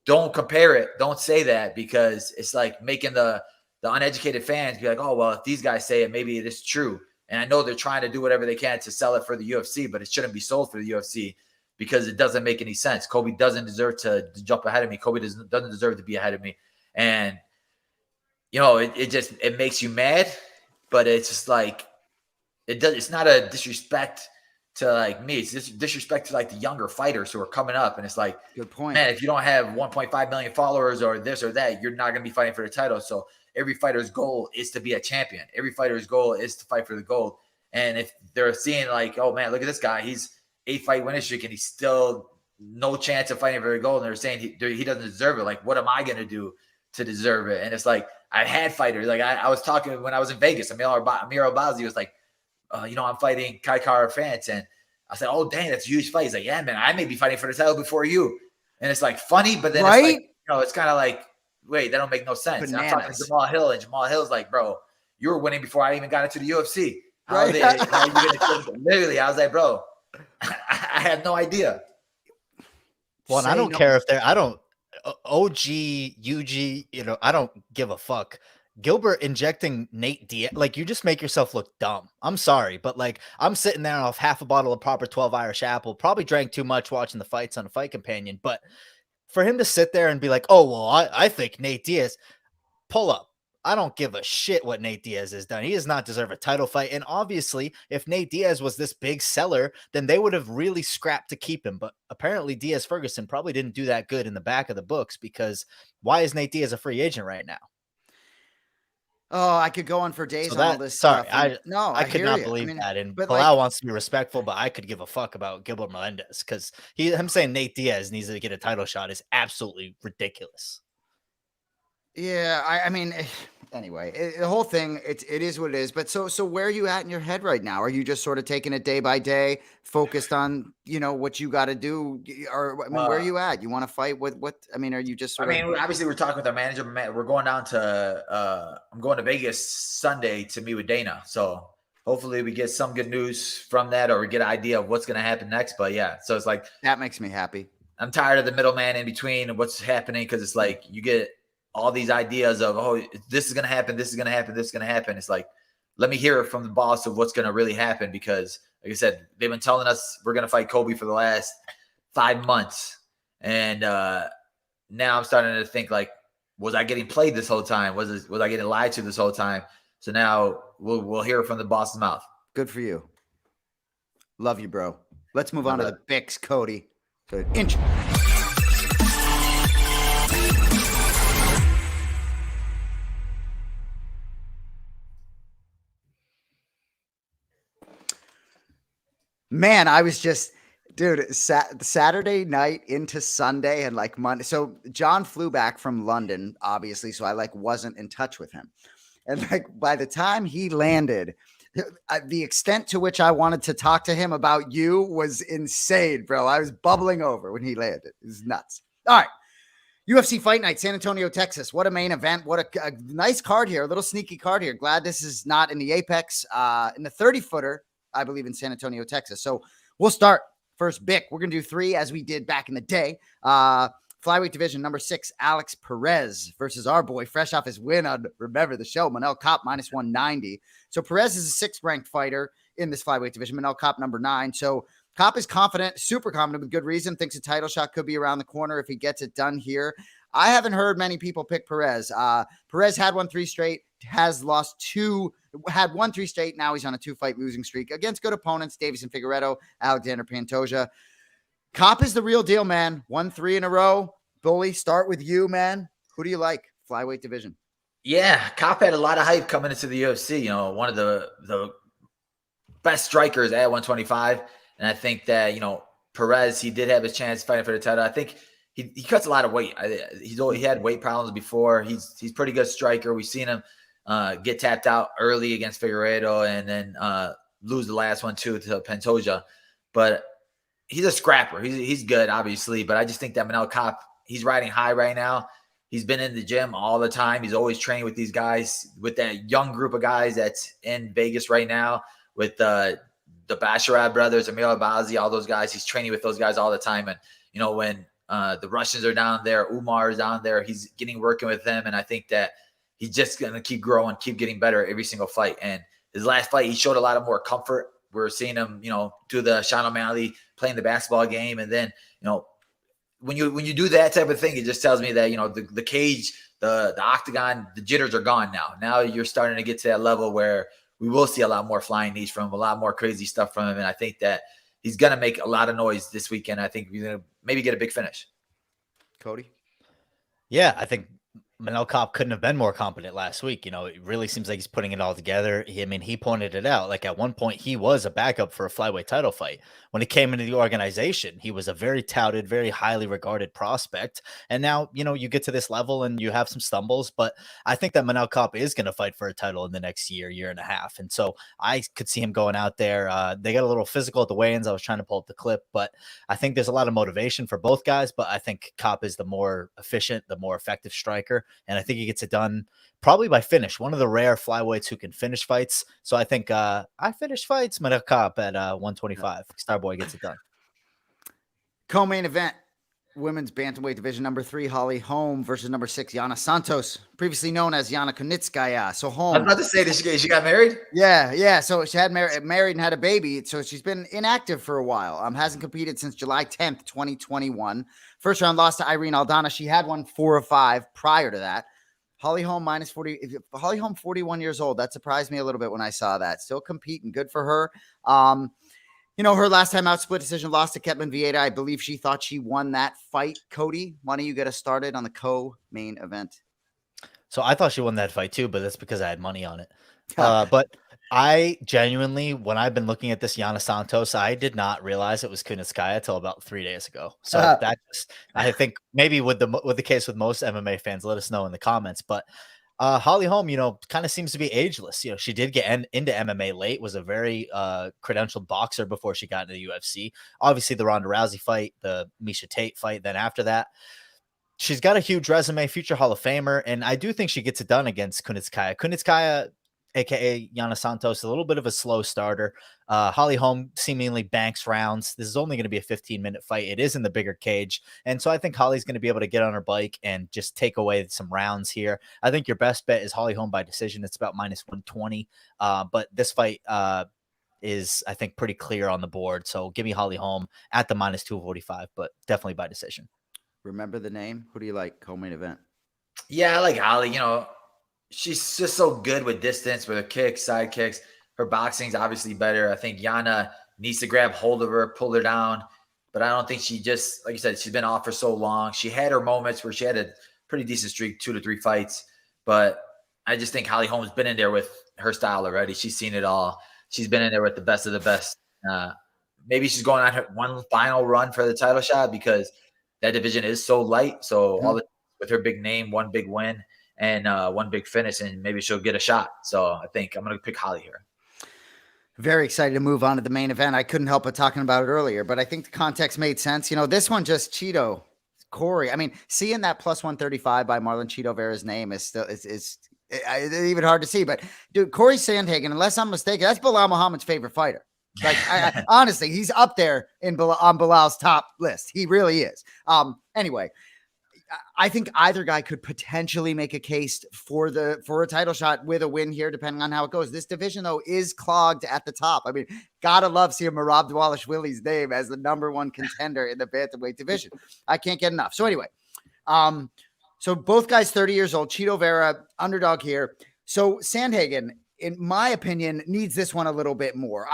don't compare it. Don't say that, because it's like making the uneducated fans be like, oh, well, if these guys say it, maybe it is true. And I know they're trying to do whatever they can to sell it for the UFC, but it shouldn't be sold for the UFC because it doesn't make any sense. Kobe doesn't deserve to jump ahead of me. Kobe doesn't deserve to be ahead of me. And, it makes you mad, but it's just like, it's not a disrespect to like me. It's just disrespect to like the younger fighters who are coming up. And it's like, Good point. man, if you don't have 1.5 million followers or this or that, you're not going to be fighting for the title. So every fighter's goal is to be a champion. Every fighter's goal is to fight for the gold. And if they're seeing like, oh man, look at this guy, he's 8-fight winning streak and he's still no chance of fighting for the gold, and they're saying he doesn't deserve it. Like, what am I going to do to deserve it? And it's like, I had fighters. Like I was talking when I was in Vegas, Amir Albazi was like, I'm fighting Kai Kara France. And I said, oh, dang, that's a huge fight. He's like, yeah, man, I may be fighting for the title before you. And it's like funny, but then right? It's like, it's kind of like, wait, that don't make no sense. And I'm talking to Jamal Hill, and Jamal Hill's like, bro, you were winning before I even got into the UFC. How are you gonna literally, I was like, bro, I had no idea. Well, I don't care if I don't, OG, UG, I don't give a fuck. Gilbert injecting Nate Diaz, like, you just make yourself look dumb. I'm sorry, but like, I'm sitting there off half a bottle of proper 12 Irish Apple, probably drank too much watching the fights on a Fight Companion, but for him to sit there and be like, oh, well, I think Nate Diaz, pull up. I don't give a shit what Nate Diaz has done. He does not deserve a title fight. And obviously, if Nate Diaz was this big seller, then they would have really scrapped to keep him. But apparently, Diaz Ferguson probably didn't do that good in the back of the books, because why is Nate Diaz a free agent right now? Oh, I could go on for days on all this sorry, stuff. I could not believe that. And Belal wants to be respectful, but I could give a fuck about Gilbert Melendez, because him saying Nate Diaz needs to get a title shot is absolutely ridiculous. Yeah, I mean, anyway, the whole thing, it is what it is. But so where are you at in your head right now? Are you just sort of taking it day by day, focused on, what you got to do? Or, I mean, where are you at? You want to fight with what? I mean, are you just obviously we're talking with our manager. We're going down to, I'm going to Vegas Sunday to meet with Dana. So hopefully we get some good news from that, or we get an idea of what's going to happen next. But yeah, so it's like, that makes me happy. I'm tired of the middleman in between and what's happening. Cause it's like, you get all these ideas of, oh, this is going to happen. This is going to happen. This is going to happen. It's like, let me hear it from the boss of what's going to really happen. Because like I said, they've been telling us we're going to fight Kobe for the last 5 months. And now I'm starting to think, like, was I getting played this whole time? Was I getting lied to this whole time? So now we'll hear it from the boss's mouth. Good for you. Love you, bro. Let's move on to the Bix, Cody. Good. Intro. Man, I was just, dude, Saturday night into Sunday and like Monday. So John flew back from London, obviously. So I wasn't in touch with him. And by the time he landed, the extent to which I wanted to talk to him about you was insane, bro. I was bubbling over when he landed. It was nuts. All right. UFC Fight Night, San Antonio, Texas. What a main event. What a nice card here. A little sneaky card here. Glad this is not in the Apex, in the 30-footer. I believe in San Antonio, Texas. So we'll start first. Bick, we're going to do 3 as we did back in the day. Flyweight division, number 6, Alex Perez versus our boy, fresh off his win on Remember the Show, Manel Kape, -190. So Perez is a 6th-ranked fighter in this flyweight division. Manel Kape, number 9. So Kape is confident, super confident with good reason, thinks a title shot could be around the corner if he gets it done here. I haven't heard many people pick Perez. Perez had won 3 straight, has lost 2, had won 3 straight. Now he's on a 2-fight losing streak against good opponents, Davison Figueiredo, Alexander Pantoja. Kape is the real deal, man. 1-3 in a row. Bully, start with you, man. Who do you like? Flyweight division. Yeah, Kape had a lot of hype coming into the UFC. One of the best strikers at 125. And I think that, Perez, he did have his chance fighting for the title. I think he cuts a lot of weight. He had weight problems before. He's pretty good striker. We've seen him get tapped out early against Figueiredo and then lose the last one too to Pantoja. But he's a scrapper. He's good, obviously. But I just think that Manel Kape, he's riding high right now. He's been in the gym all the time. He's always training with these guys, with that young group of guys that's in Vegas right now, with the Basharat brothers, Amir Albazi, all those guys. He's training with those guys all the time. And, when the Russians are down there, Umar is down there, he's working with them. And I think that he's just going to keep growing, keep getting better every single fight. And his last fight, he showed a lot of more comfort. We're seeing him, do the Sean O'Malley, playing the basketball game. And then, when you do that type of thing, it just tells me that, the cage, the octagon, the jitters are gone now. Now you're starting to get to that level where we will see a lot more flying knees from him, a lot more crazy stuff from him. And I think that, he's going to make a lot of noise this weekend. I think he's going to maybe get a big finish. Cody? Yeah, I think Manel Kape couldn't have been more competent last week. You know, it really seems like he's putting it all together. He pointed it out. Like at one point, he was a backup for a flyweight title fight. When he came into the organization, he was a very touted, very highly regarded prospect. And now, you know, you get to this level and you have some stumbles, but I think that Manel Kape is going to fight for a title in the next year and a half. And so I could see him going out there. They got a little physical at the weigh-ins. I was trying to pull up the clip, but I think there's a lot of motivation for both guys, but I think Kape is the more efficient, the more effective striker. And I think he gets it done probably by finish. One of the rare flyweights who can finish fights. So I think I finish fights, Manel Kape at 125. Starboy gets it done. Co-main event, women's bantamweight division, number 3, Holly Holm versus number 6, Yana Santos, previously known as Yana Kunitskaya. So Holm. I'm about to say this. She got married? Yeah. So she had married and had a baby. So she's been inactive for a while. Hasn't competed since July 10th, 2021. First round loss to Irene Aldana. She had won 4 of 5 prior to that. Holly Holm minus 40. Holly Holm, 41 years old. That surprised me a little bit when I saw that. Still competing. Good for her. You know, her last time out, split decision, lost to Ketlen Vieira. I believe she thought she won that fight. Cody, why don't you get us started on the co-main event? So I thought she won that fight too, but that's because I had money on it. But I genuinely, when I've been looking at this Yana Santos, I did not realize it was Kunitskaya until about 3 days ago. So that just, I think maybe with the case with most MMA fans, let us know in the comments. But Holly Holm, you know, kind of seems to be ageless. You know, she did get into MMA late, was a very credentialed boxer before she got into the UFC. Obviously, the Ronda Rousey fight, the Miesha Tate fight. Then after that, she's got a huge resume, future Hall of Famer, and I do think she gets it done against Kunitskaya. Kunitskaya, aka Yana Santos, a little bit of a slow starter. Holly Holm seemingly banks rounds. This is only going to be a 15-minute fight. It is in the bigger cage. And so I think Holly's going to be able to get on her bike and just take away some rounds here. I think your best bet is Holly Holm by decision. It's about minus 120. But this fight is, I think, pretty clear on the board. So give me Holly Holm at the minus 245, but definitely by decision. Remember the name? Who do you like? Co-main event. Yeah, I like Holly. You know, she's just so good with distance, with her kicks, side kicks. Her boxing's obviously better. I think Yana needs to grab hold of her, pull her down. But I don't think she just, like you said, she's been off for so long. She had her moments where she had a pretty decent streak, 2 to 3 fights. But I just think Holly Holm's been in there with her style already. She's seen it all. She's been in there with the best of the best. Maybe she's going on her one final run for the title shot because that division is so light. So with her big name, one big win, and one big finish, and maybe she'll get a shot. So I think I'm going to pick Holly here. Very excited to move on to the main event. I couldn't help but talking about it earlier, but I think the context made sense. You know, this one just Cheeto, Corey. I mean, seeing that plus 135 by Marlon Cheeto Vera's name is still it's even hard to see. But dude, Corey Sandhagen, unless I'm mistaken, that's Belal Muhammad's favorite fighter. Like, I honestly, he's up there on Bilal's top list. He really is. Anyway. I think either guy could potentially make a case for a title shot with a win here, depending on how it goes. This division, though, is clogged at the top. I mean, gotta love seeing Merab Dvalishvili's name as the number 1 contender in the bantamweight division. I can't get enough. So anyway, so both guys 30 years old. Cheeto Vera, underdog here. So Sandhagen, in my opinion, needs this one a little bit more.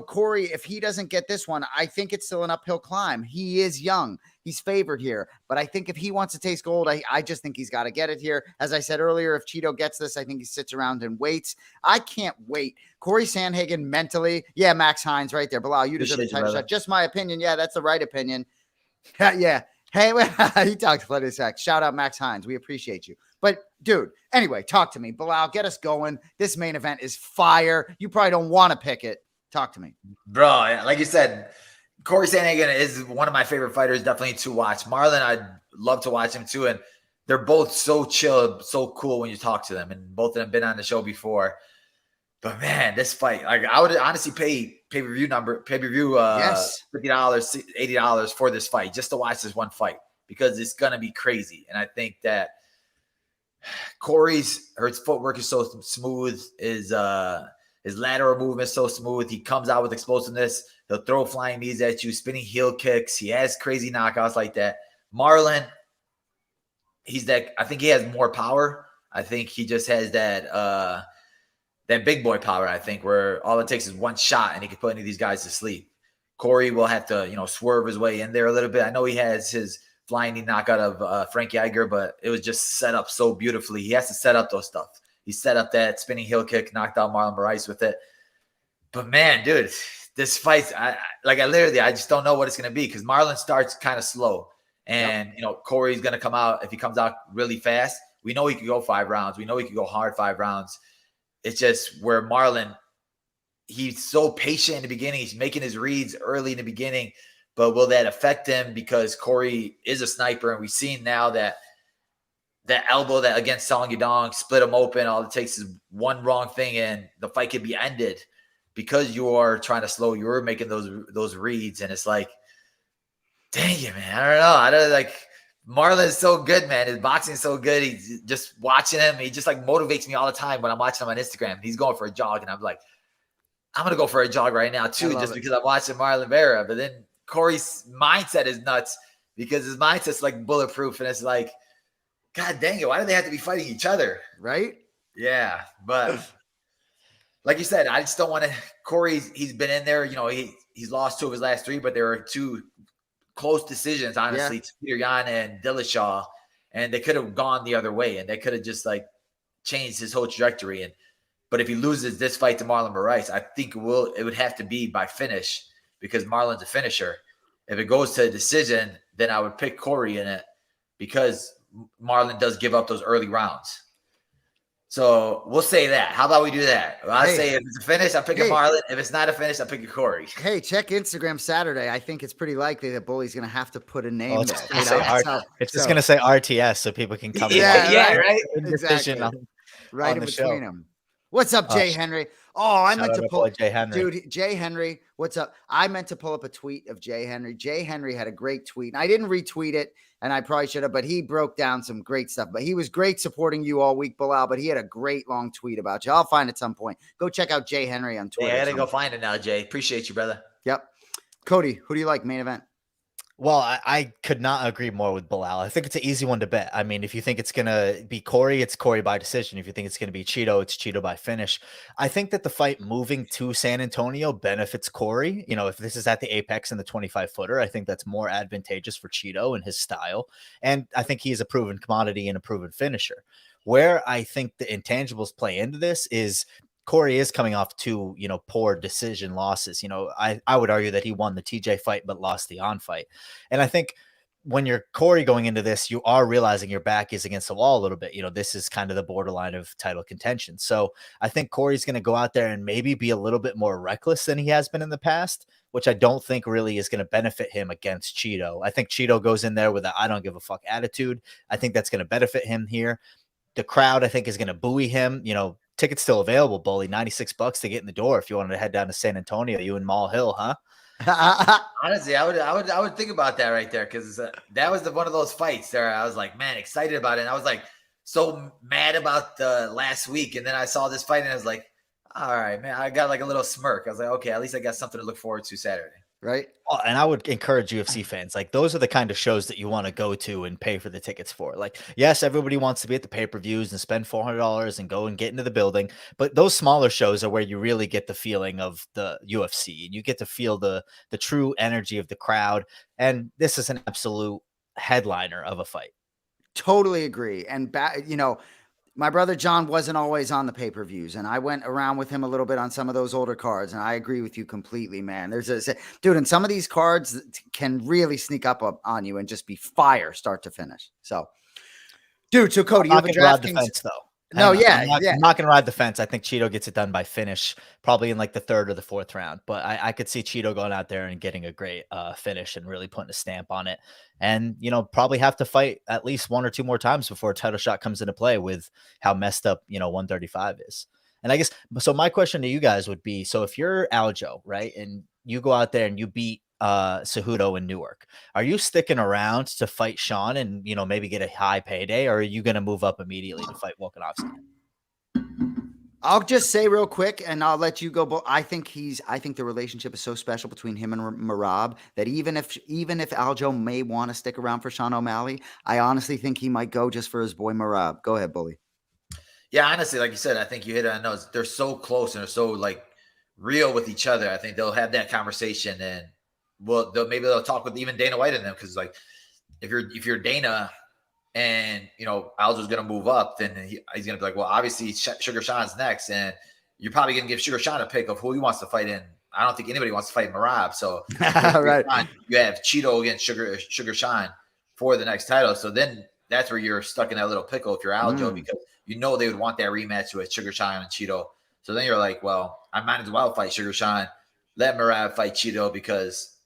Corey, if he doesn't get this one, I think it's still an uphill climb. He is young. He's favored here. But I think if he wants to taste gold, I just think he's got to get it here. As I said earlier, if Cheeto gets this, I think he sits around and waits. I can't wait. Corey Sandhagen mentally. Yeah, Max Hines right there. Bilal, you deserve a title shot. Just my opinion. Yeah, that's the right opinion. Yeah. Hey, he talked plenty of sex. Shout out Max Hines. We appreciate you. But, dude, anyway, talk to me. Bilal, get us going. This main event is fire. You probably don't want to pick it. Talk to me. Bro, like you said, Corey Sandhagen is one of my favorite fighters, definitely to watch. Marlon, I'd love to watch him too. And they're both so chill, so cool when you talk to them. And both of them have been on the show before. But, man, this fight, like I would honestly pay pay-per-view yes. $50, $80 for this fight just to watch this one fight because it's going to be crazy. And I think that her footwork is so smooth. His lateral movement is so smooth. He comes out with explosiveness. He'll throw flying knees at you, spinning heel kicks. He has crazy knockouts like that. Marlon, I think he has more power. I think he just has that big boy power, I think, where all it takes is one shot and he can put any of these guys to sleep. Corey will have to, swerve his way in there a little bit. I know he has his flying knee knockout of Frankie Edgar, but it was just set up so beautifully. He has to set up those stuff. He set up that spinning heel kick, knocked out Marlon Moraes with it. But man, dude, this fight, I just don't know what it's going to be because Marlon starts kind of slow. And, Corey's going to come out. If he comes out really fast, we know he could go 5 rounds. We know he could go hard 5 rounds. It's just where Marlon, he's so patient in the beginning. He's making his reads early in the beginning. But will that affect him because Corey is a sniper? And we've seen now that elbow that against Song Yadong split him open. All it takes is one wrong thing and the fight could be ended because you are trying to slow. You're making those reads. And it's like, dang it, man. I don't know. Marlon is so good, man. His boxing is so good. He's just watching him. He just motivates me all the time when I'm watching him on Instagram. He's going for a jog. And I'm like, I'm going to go for a jog right now too, just because I'm watching Marlon Vera. But then Corey's mindset is nuts because his mindset's bulletproof. And it's like, God dang it. Why do they have to be fighting each other? Right? Yeah. But like you said, I just don't want to. He's been in there. He's lost 2 of his last 3, but there are 2 close decisions, honestly, to Peter Yan and Dillashaw, and they could have gone the other way, and they could have just changed his whole trajectory. But if he loses this fight to Marlon Moraes, I think it would have to be by finish because Marlon's a finisher. If it goes to a decision, then I would pick Corey in it because Marlon does give up those early rounds. So we'll say that. How about we do that? I say if it's a finish, I'm picking Marlon. If it's not a finish, I'm picking Corey. Hey, check Instagram Saturday. I think it's pretty likely that Bully's going to have to put a name it's there. It's just going to say RTS so people can come. Right? Exactly. Right in between them. What's up, Jay Henry? Oh, I meant to pull Jay Henry. Dude, Jay Henry, what's up? I meant to pull up a tweet of Jay Henry. Jay Henry had a great tweet. And I didn't retweet it, and I probably should have, but he broke down some great stuff. But he was great supporting you all week, Belal, but he had a great long tweet about you. I'll find it at some point. Go check out Jay Henry on Twitter. Yeah, I got to go find it now, Jay. Appreciate you, brother. Yep. Cody, who do you like main event? Well, I could not agree more with Belal. I think it's an easy one to bet. I mean, if you think it's going to be Corey, it's Corey by decision. If you think it's going to be Cheeto, it's Cheeto by finish. I think that the fight moving to San Antonio benefits Corey. If this is at the Apex in the 25-footer, I think that's more advantageous for Cheeto and his style. And I think he is a proven commodity and a proven finisher. Where I think the intangibles play into this is Corey is coming off 2, poor decision losses. I would argue that he won the TJ fight, but lost the on fight. And I think when you're Corey going into this, you are realizing your back is against the wall a little bit. This is kind of the borderline of title contention. So I think Corey's going to go out there and maybe be a little bit more reckless than he has been in the past, which I don't think really is going to benefit him against Cheeto. I think Cheeto goes in there with a I don't give a fuck attitude. I think that's going to benefit him here. The crowd, I think, is going to buoy him. Tickets still available, Bully. $96 to get in the door if you wanted to head down to San Antonio, you and Mall Hill, huh? Honestly, I would think about that right there because that was one of those fights there. I was like, man, excited about it. And I was so mad about the last week, and then I saw this fight, and I was like, all right, man. I got a little smirk. I was like, okay, at least I got something to look forward to Saturday. Right. Oh, and I would encourage UFC fans, those are the kind of shows that you want to go to and pay for the tickets for. Yes, everybody wants to be at the pay-per-views and spend $400 and go and get into the building, but those smaller shows are where you really get the feeling of the UFC and you get to feel the true energy of the crowd. And this is an absolute headliner of a fight. Totally agree. And my brother John wasn't always on the pay-per-views, and I went around with him a little bit on some of those older cards, and I agree with you completely, man. Dude, and some of these cards can really sneak up on you and just be fire start to finish. So, dude, so Cody, you have a DraftKings, though. No, I'm not going to ride the fence. I think Cheeto gets it done by finish, probably in the 3rd or the 4th round. But I could see Cheeto going out there and getting a great finish and really putting a stamp on it. And, probably have to fight at least 1 or 2 more times before a title shot comes into play with how messed up, 135 is. And I guess, so my question to you guys would be, so if you're Aljo, right, and you go out there and you beat Cejudo in Newark, are you sticking around to fight Sean and maybe get a high payday, or are you going to move up immediately to fight Volkanovski? I'll just say real quick, and I'll let you go. I think the relationship is so special between him and Merab that even if Aljo may want to stick around for Sean O'Malley, I honestly think he might go just for his boy Merab. Go ahead, Bully. Yeah, honestly, like you said, I think you hit it on those. They're so close and they're so real with each other. I think they'll have that conversation, and well, they'll talk with even Dana White and them, because like if you're Dana and Aljo's going to move up, then he's going to be like, well, obviously Sugar Sean's next, and you're probably going to give Sugar Sean a pick of who he wants to fight in. I don't think anybody wants to fight Marab, so right. You have Cheeto against Sugar Sean for the next title. So then that's where you're stuck in that little pickle if you're Aljo, because they would want that rematch with Sugar Sean and Cheeto. So then you're like, well, I might as well fight Sugar Sean, let Marab fight Cheeto, because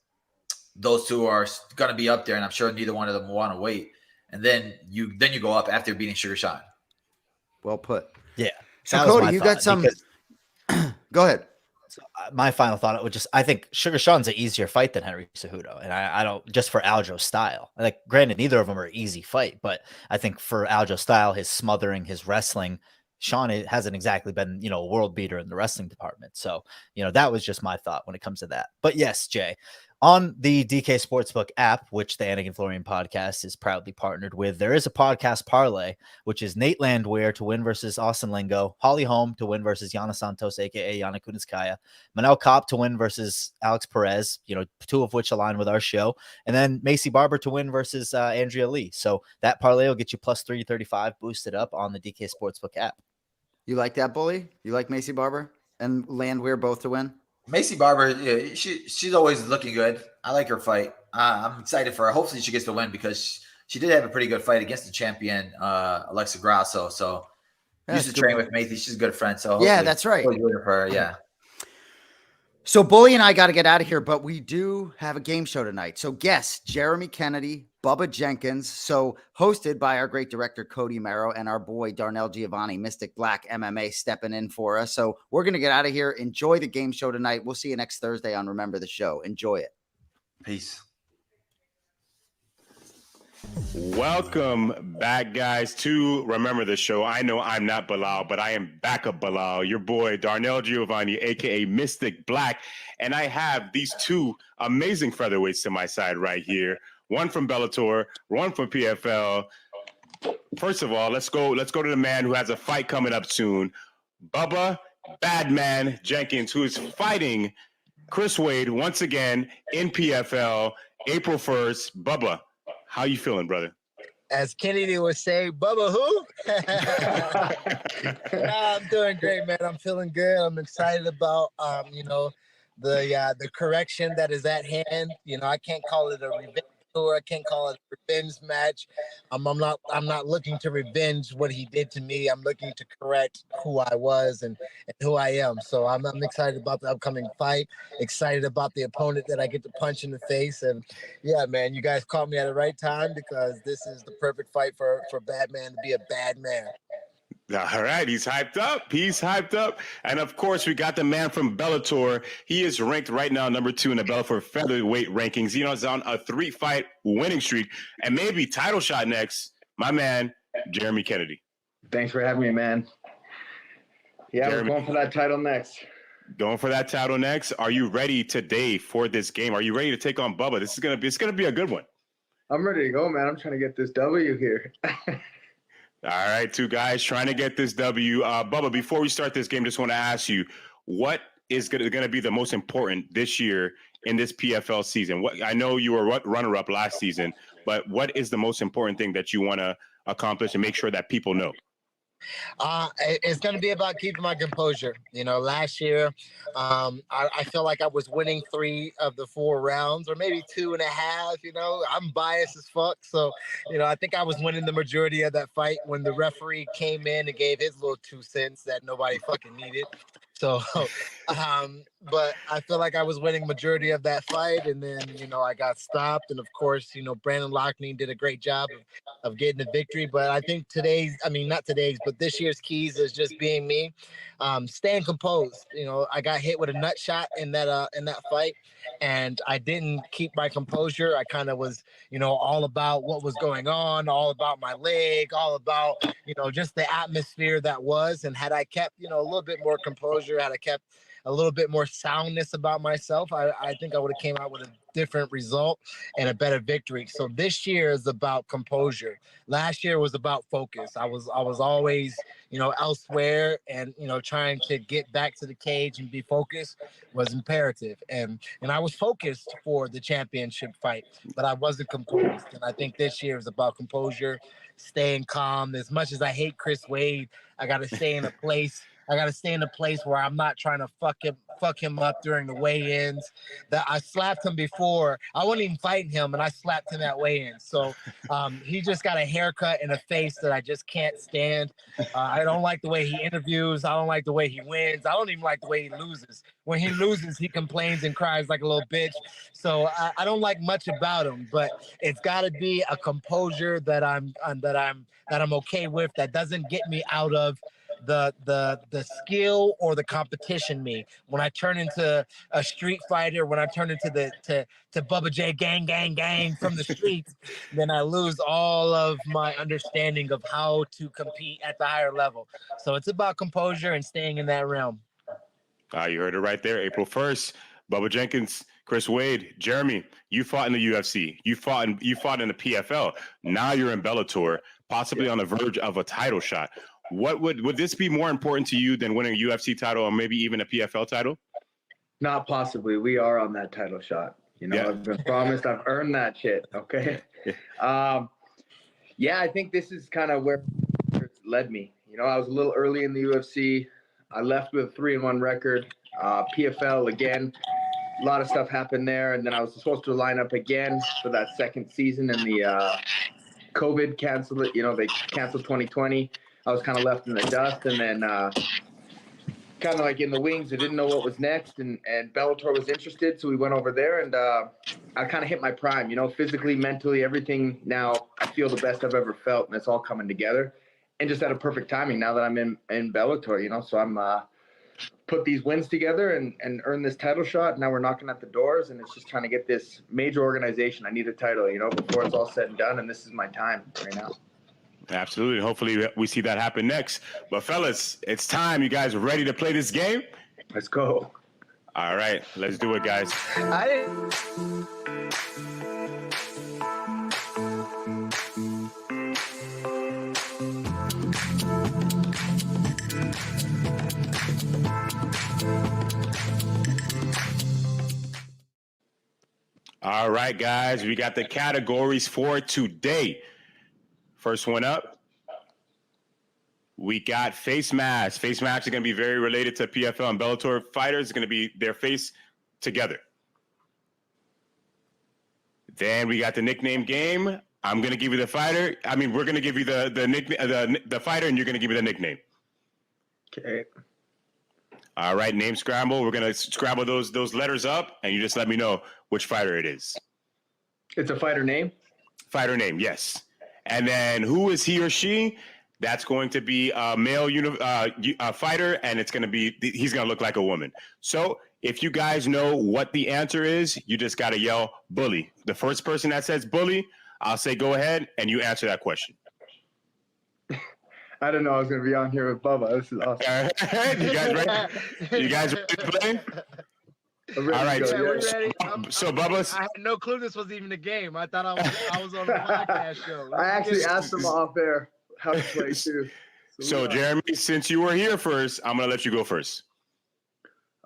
those two are going to be up there, and I'm sure neither one of them want to wait. And then you go up after beating Sugar Sean. Well put. Yeah. So Cody, you got some. Go ahead. So my final thought I think Sugar Sean's an easier fight than Henry Cejudo, and I don't, just for Aljo's style. Like, granted, neither of them are an easy fight, but I think for Aljo's style, his smothering, his wrestling, Sean hasn't exactly been, a world beater in the wrestling department. So, that was just my thought when it comes to that. But yes, Jay, on the DK Sportsbook app, which the Anik and Florian podcast is proudly partnered with, there is a podcast parlay, which is Nate Landwehr to win versus Austin Lingo, Holly Holm to win versus Yana Santos, aka Yana Kunitskaya, Manel Kape to win versus Alex Perez, two of which align with our show, and then Macy Barber to win versus Andrea Lee. So that parlay will get you plus 335 boosted up on the DK Sportsbook app. You like that, Bully? You like Macy Barber and Landwehr both to win? Macy Barber, yeah, she's always looking good. I like her fight. I'm excited for her. Hopefully she gets the win, because she did have a pretty good fight against the champion, Alexa Grasso. So used to train with Macy. She's a good friend. So yeah, that's right. For her, yeah. So Bully and I got to get out of here, but we do have a game show tonight. So guests, Jeremy Kennedy, Bubba Jenkins. So hosted by our great director, Cody Merrow, and our boy, Darnel Giovani, Mystic Black MMA, stepping in for us. So we're going to get out of here. Enjoy the game show tonight. We'll see you next Thursday on Remember the Show. Enjoy it. Peace. Welcome back, guys, to Remember the Show. I know I'm not Belal, but I am backup Belal, your boy, Darnel Giovani, a.k.a. Mystic Black. And I have these two amazing featherweights to my side right here. One from Bellator, one from PFL. First of all, let's go to the man who has a fight coming up soon, Bubba Badman Jenkins, who is fighting Chris Wade once again in PFL April 1st. Bubba, how you feeling, brother? As Kennedy would say, Bubba who? I'm doing great, man. I'm feeling good. I'm excited about the correction that is at hand. I can't call it a revenge tour. I can't call it a revenge match. I'm not looking to revenge what he did to me. I'm looking to correct who I was and who I am. So I'm excited about the upcoming fight, excited about the opponent that I get to punch in the face. And yeah, man, you guys caught me at the right time, because this is the perfect fight for Badman to be a bad man. All right, he's hyped up. And of course, we got the man from Bellator. He is ranked right now number 2 in the Bellator featherweight rankings. He's on a 3-fight winning streak and maybe title shot next. My man, Jeremy Kennedy. Thanks for having me, man. Yeah, Jeremy, we're going for that title next. Going for that title next. Are you ready today for this game? Are you ready to take on Bubba? It's gonna be a good one. I'm ready to go, man. I'm trying to get this W here. All right, two guys trying to get this W. Bubba, before we start this game, just want to ask you, what is going to be the most important this year in this PFL season? I know you were runner-up last season, but what is the most important thing that you want to accomplish and make sure that people know? It's going to be about keeping my composure. Last year, I feel like I was winning 3 of the 4 rounds, or maybe 2.5. I'm biased as fuck. So, I think I was winning the majority of that fight when the referee came in and gave his little 2 cents that nobody fucking needed. So, but I feel like I was winning majority of that fight, and then, I got stopped. And of course, Brandon Loughnane did a great job of getting the victory. But I think but this year's keys is just being me, staying composed. I got hit with a nut shot in that fight, and I didn't keep my composure. I kind of was, all about what was going on, all about my leg, all about, just the atmosphere that was. And had I kept, a little bit more composure, had I kept a little bit more soundness about myself, I think I would have came out with a different result and a better victory. So this year is about composure. Last year was about focus. I was always, elsewhere, and trying to get back to the cage and be focused was imperative. And I was focused for the championship fight, but I wasn't composed. And I think this year is about composure, staying calm. As much as I hate Chris Wade, I got to stay in a place. I got to stay in a place where I'm not trying to fuck him up during the weigh-ins. That I slapped him before. I wasn't even fighting him, and I slapped him at weigh-in. So he just got a haircut and a face that I just can't stand. I don't like the way he interviews. I don't like the way he wins. I don't even like the way he loses. When he loses, he complains and cries like a little bitch. So I don't like much about him, but it's got to be a composure that I'm okay with, that doesn't get me out of the skill or the competition me. When I turn into a street fighter, when I turn into to Bubba J gang from the streets, then I lose all of my understanding of how to compete at the higher level. So it's about composure and staying in that realm. You heard it right there. April 1st, Bubba Jenkins, Chris Wade, Jeremy, you fought in the UFC. You fought in the PFL. Now you're in Bellator, possibly on the verge of a title shot. What would this be more important to you than winning a UFC title or maybe even a PFL title? Not possibly. We are on that title shot. I've been promised. I've earned that shit. Okay. I think this is kind of where it's led me. I was a little early in the UFC. I left with a 3-1 record. PFL again. A lot of stuff happened there, and then I was supposed to line up again for that second season, and the COVID canceled it. They canceled 2020. I was kind of left in the dust, and then kind of like in the wings. I didn't know what was next, and Bellator was interested, so we went over there, and I kind of hit my prime, physically, mentally, everything. Now I feel the best I've ever felt, and it's all coming together, and just at a perfect timing now that I'm in Bellator, so I'm put these wins together and earn this title shot. Now we're knocking at the doors, and it's just trying to get this major organization. I need a title, before it's all said and done, and this is my time right now. Absolutely. Hopefully we see that happen next. But fellas, it's time. You guys ready to play this game? Let's go. All right. Let's do it, guys. All right, guys. We got the categories for today. First one up, we got face masks. Face masks are going to be very related to PFL and Bellator fighters. It's going to be their face together. Then we got the nickname game. I'm going to give you the fighter. We're going to give you the fighter, and you're going to give me the nickname. Okay. All right, name scramble. We're going to scramble those letters up, and you just let me know which fighter it is. It's a fighter name? Fighter name, yes. And then who is he or she? That's going to be a male fighter, and he's going to look like a woman. So if you guys know what the answer is, you just got to yell bully. The first person that says bully, I'll say go ahead, and you answer that question. I didn't know I was going to be on here with Bubba. This is awesome. You guys ready? You guys ready to play? All right. So Bubba, I had no clue this was even a game. I thought I was on a podcast show. I actually asked him off air how to play too. So Jeremy, since you were here first, I'm gonna let you go first.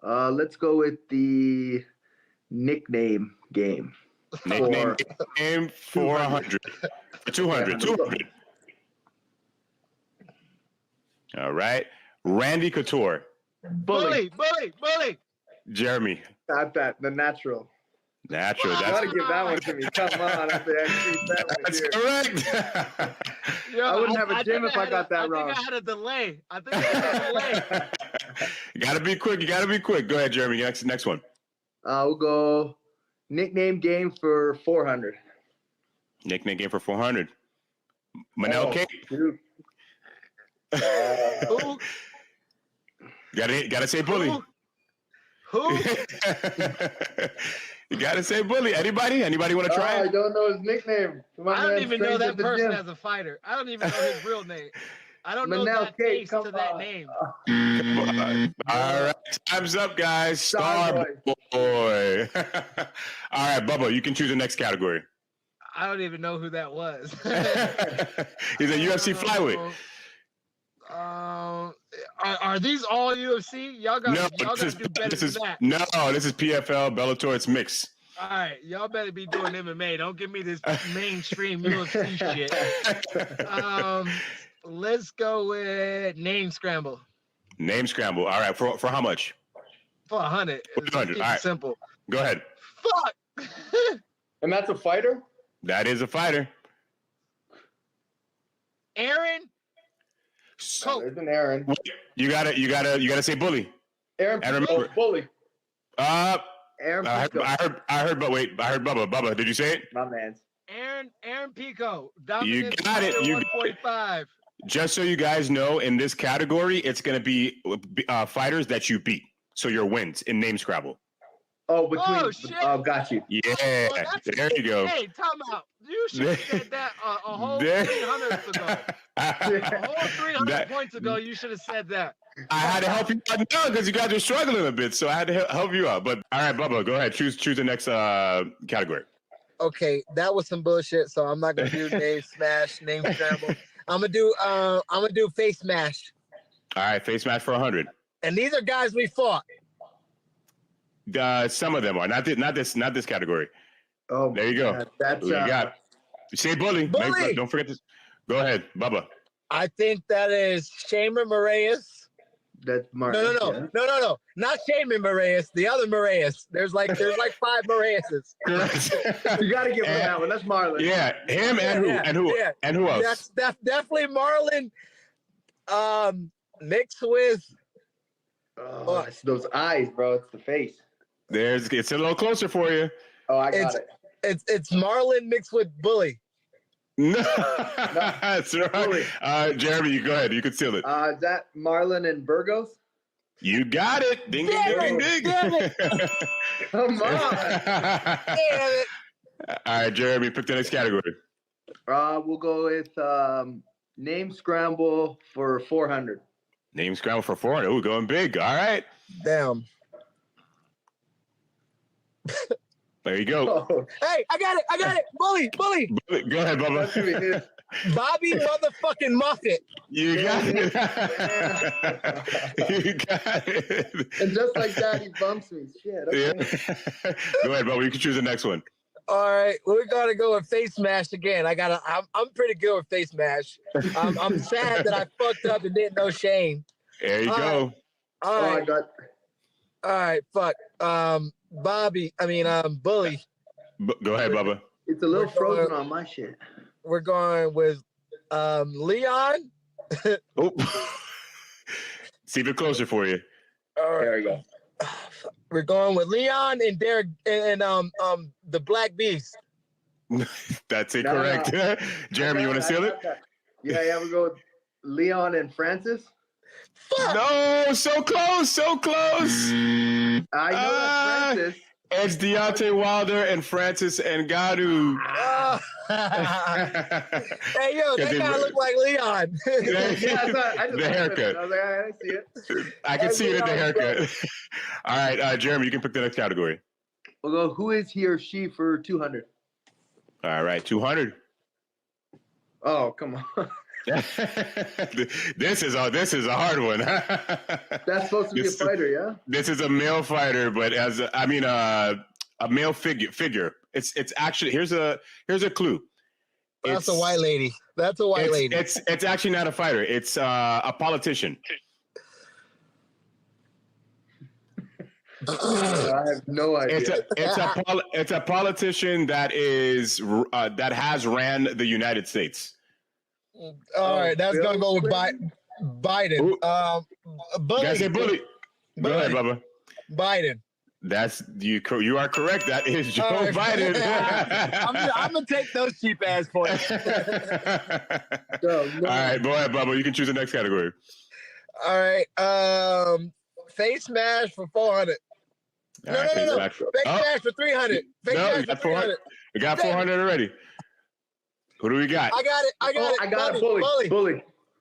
Let's go with the nickname game. Nickname game for 100. For 200. 200. All right. Randy Couture. Bully. Jeremy. Got that. The natural. Natural. You gotta give that one to me. Come on. That's correct. I wouldn't have a gym if I got that wrong. I think I had a delay. You gotta be quick. Go ahead, Jeremy. Next one. We'll go nickname game for 400. Nickname game for 400. Manel Kape. Gotta say bully. Who? You gotta say bully. Anybody want to try? I don't know his nickname. I don't even know that person as a fighter. I don't even know his real name. I don't know Manel that Kape, face come to that on. name. All right, time's up, guys. Star boy. All right, Bubba, you can choose the next category. I don't even know who that was. He's a UFC flyweight. Are these all UFC? Y'all got to do better than that. No, this is PFL, Bellator. It's mixed. All right, y'all better be doing MMA. Don't give me this mainstream UFC shit. Let's go with name scramble. Name scramble. All right, for how much? For 100. 100. All right, simple. Go ahead. Fuck. And that's a fighter? That is a fighter. Aaron. No, there's an Aaron. You gotta say bully. Aaron Pico, bully. Aaron Pico. I heard, but wait, I heard Bubba. Bubba, did you say it? My man. Aaron Pico. You got it. You 145. Just so you guys know, in this category, it's gonna be fighters that you beat. So your wins in name scrabble. Oh, between. Oh, shit. Got you. Yeah, there you go. Hey, time out. You should have said that a whole There- 300 ago. A whole 300 points ago, you should have said that. I had to help you out now because you guys were struggling a bit, so I had to help you out. But all right, Bubba, go ahead. Choose the next category. Okay, that was some bullshit. So I'm not gonna do name smash, name scramble. I'm gonna do face smash. All right, face match for 100. And these are guys we fought. Some of them are not this category. Oh, there you go. That's Who you got? You say bully. Bully. Don't forget this. Go ahead, Bubba. I think that is Shaman Moraes. That's Martin. No. Not Shaman Moraes. The other Moraes. There's like 5 Moraeses. Correct. You got to give him that one. That's Marlon. Yeah, him and who else? That's definitely Marlon. Mixed with. Oh, it's those eyes, bro. It's the face. It's a little closer for you. Oh, I got it. It's Marlon mixed with Bully. No, that's right. Jeremy, you go ahead. You can steal it. Is that Marlon and Burgos? You got it. Ding, ding, ding, ding. Damn it. Come on. Damn it. All right, Jeremy, pick the next category. We'll go with name scramble for 400. Name scramble for 400. Ooh, going big. All right. Damn. There you go. Oh, Hey, I got it. Bully. Go ahead, that's gonna be Bubba. his. Bobby motherfucking Muffet. You got it. You got it. And just like that, he bumps me. Shit. Okay. Yeah. Go ahead, Bubba. You can choose the next one. All right, we're gonna go with face smash again. I'm pretty good with face smash. I'm sad that I fucked up and didn't know Shane. There you go. All Oh, I right, got. all right, fuck. Bully. Go ahead, Bubba. It's a little We're frozen going- on my shit. We're going with Leon. Oh. See if it's closer for you. All right. There we go. We're going with Leon and Derek and the Black Beast. That's it, No, correct. Jeremy, you want to steal it? Yeah, we go with Leon and Francis. Fuck. No, so close. I know that's Francis. It's Deontay Wilder and Francis Ngannou. Hey, yo, that guy look like Leon. The haircut. I was like, I see it. I can see it in the haircut. All right, Jeremy, you can pick the next category. We'll go, who is he or she for 200? All right, 200. Oh, come on. This is a hard one. That's supposed to be a fighter, yeah? This is a male fighter, but a male figure. It's actually here's a clue. That's a white lady. That's a white lady. It's actually not a fighter. It's a politician. I have no idea. It's a politician that has ran the United States. All right, that's gonna go with Biden. Ooh. Bully. You guys say bully. Go ahead, Bubba. Biden. That's you. You are correct. That is Joe All right. Biden. I'm gonna take those cheap ass points. All right, go ahead, Bubba. You can choose the next category. All right, face smash for 400. All right, No. smash. Face Oh, smash for 300. Face no, smash you got for 300. 400. We got 400 already. Who do we got? I got it. I got a bully.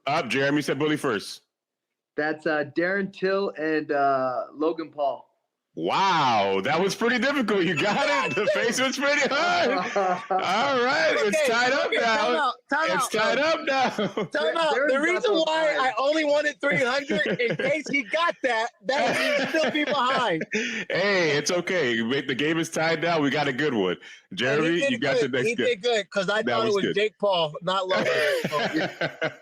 Up. Jeremy said Bully first. That's Darren Till and Logan Paul. Wow, that was pretty difficult. You got it. The face was pretty hard. All right, it's tied up now. It's tied up now. Time out. The reason why I only wanted 300 in case he got that he'd still be behind. Hey, it's okay. The game is tied now. We got a good one. Jeremy, you got the next. He did good because I thought it was good. Jake Paul, not Logan.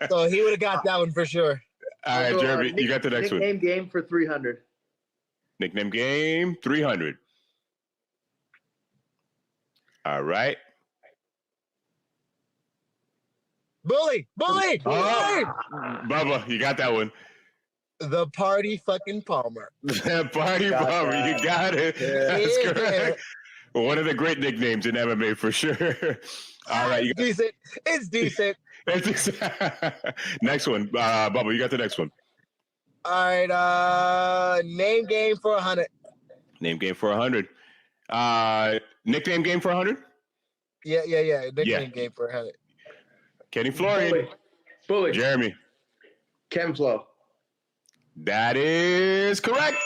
So he would have got that one for sure. All right, Jeremy, you got the next one. Nickname game for 300. Nickname game 300. All right. Bully. Bubba, you got that one. The Party fucking Palmer. Party Palmer, you got it. That's correct. One of the great nicknames in MMA for sure. All right. It's decent. Next one. Bubba, you got the next one. All right. Name game for 100. Name game for 100. Nickname game for 100? Yeah. Nickname game for 100. Kenny Florian. Bully. Jeremy. Ken Flo. That is correct.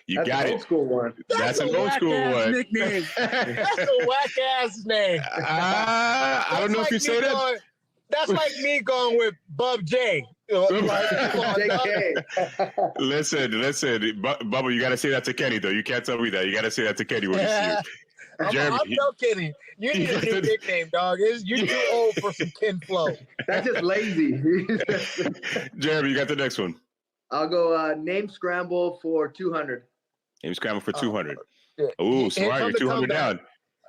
You got it. Old school one. That's an old school one. Nickname. That's a whack ass name. I don't know if you say that. That's like me going with Bub J. Listen, Bubba, you got to say that to Kenny, though. You can't tell me that. You got to say that to Kenny when you see him. Jeremy, I'm no kidding. You need a new nickname, dog. You're too old for some Ken Flo. That's just lazy. Jeremy, you got the next one. I'll go name scramble for 200. Name scramble for 200. Yeah. Oh, sorry, you're 200 down.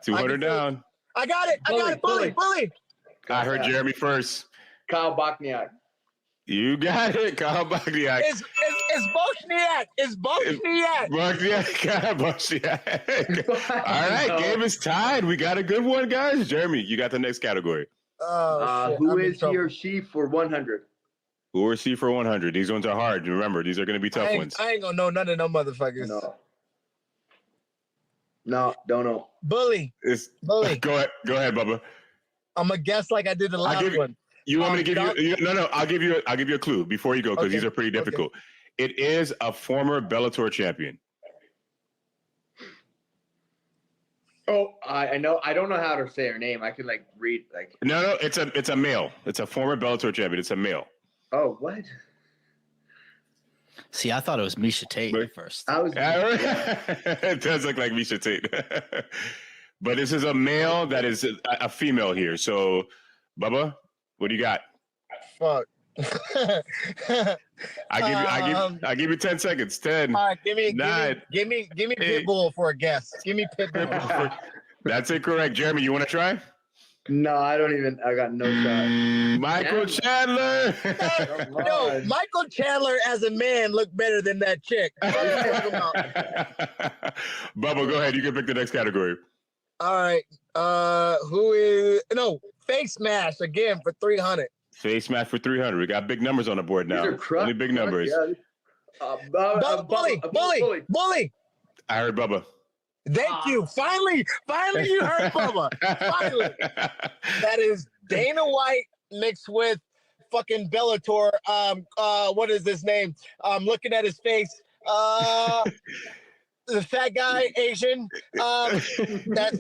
200 down. I got it. Bully. I heard Jeremy first. Kyle Bachniak. You got it, Kyle Bachniak. It's Bosniak. It's Bosniak. Bosniak. All right, game is tied. We got a good one, guys. Jeremy, you got the next category. Who is he or she for 100? Who is he for 100? These ones are hard. Remember, these are going to be tough ones. I ain't going to know none of them motherfuckers. No, don't know. Bully. Bully. Go ahead, Bubba. I'm going to guess like I did the last one. You want me to give you? No. I'll give you a clue before you go because these are pretty difficult. Okay. It is a former Bellator champion. Oh, I know. I don't know how to say her name. I can read . No. It's a male. It's a former Bellator champion. It's a male. Oh, what? See, I thought it was Misha Tate at first. It does look like Misha Tate. But this is a male that is a female here. So, Bubba, what do you got? Fuck. I give you 10 seconds. 10. All right, give me 9. Give me Pitbull for a guess. Give me Pitbull. That's incorrect. Jeremy, you want to try? No, I got no shot. Michael Chandler. No, Michael Chandler as a man looked better than that chick. Bubba, go ahead. You can pick the next category. All right. Face mash again for 300. Face mash for 300. We got big numbers on the board now. Only big numbers. Bully. I heard Bubba. Thank you. Finally you heard Bubba. Finally. That is Dana White mixed with fucking Bellator. What is his name? I'm looking at his face. The fat guy, Asian. That's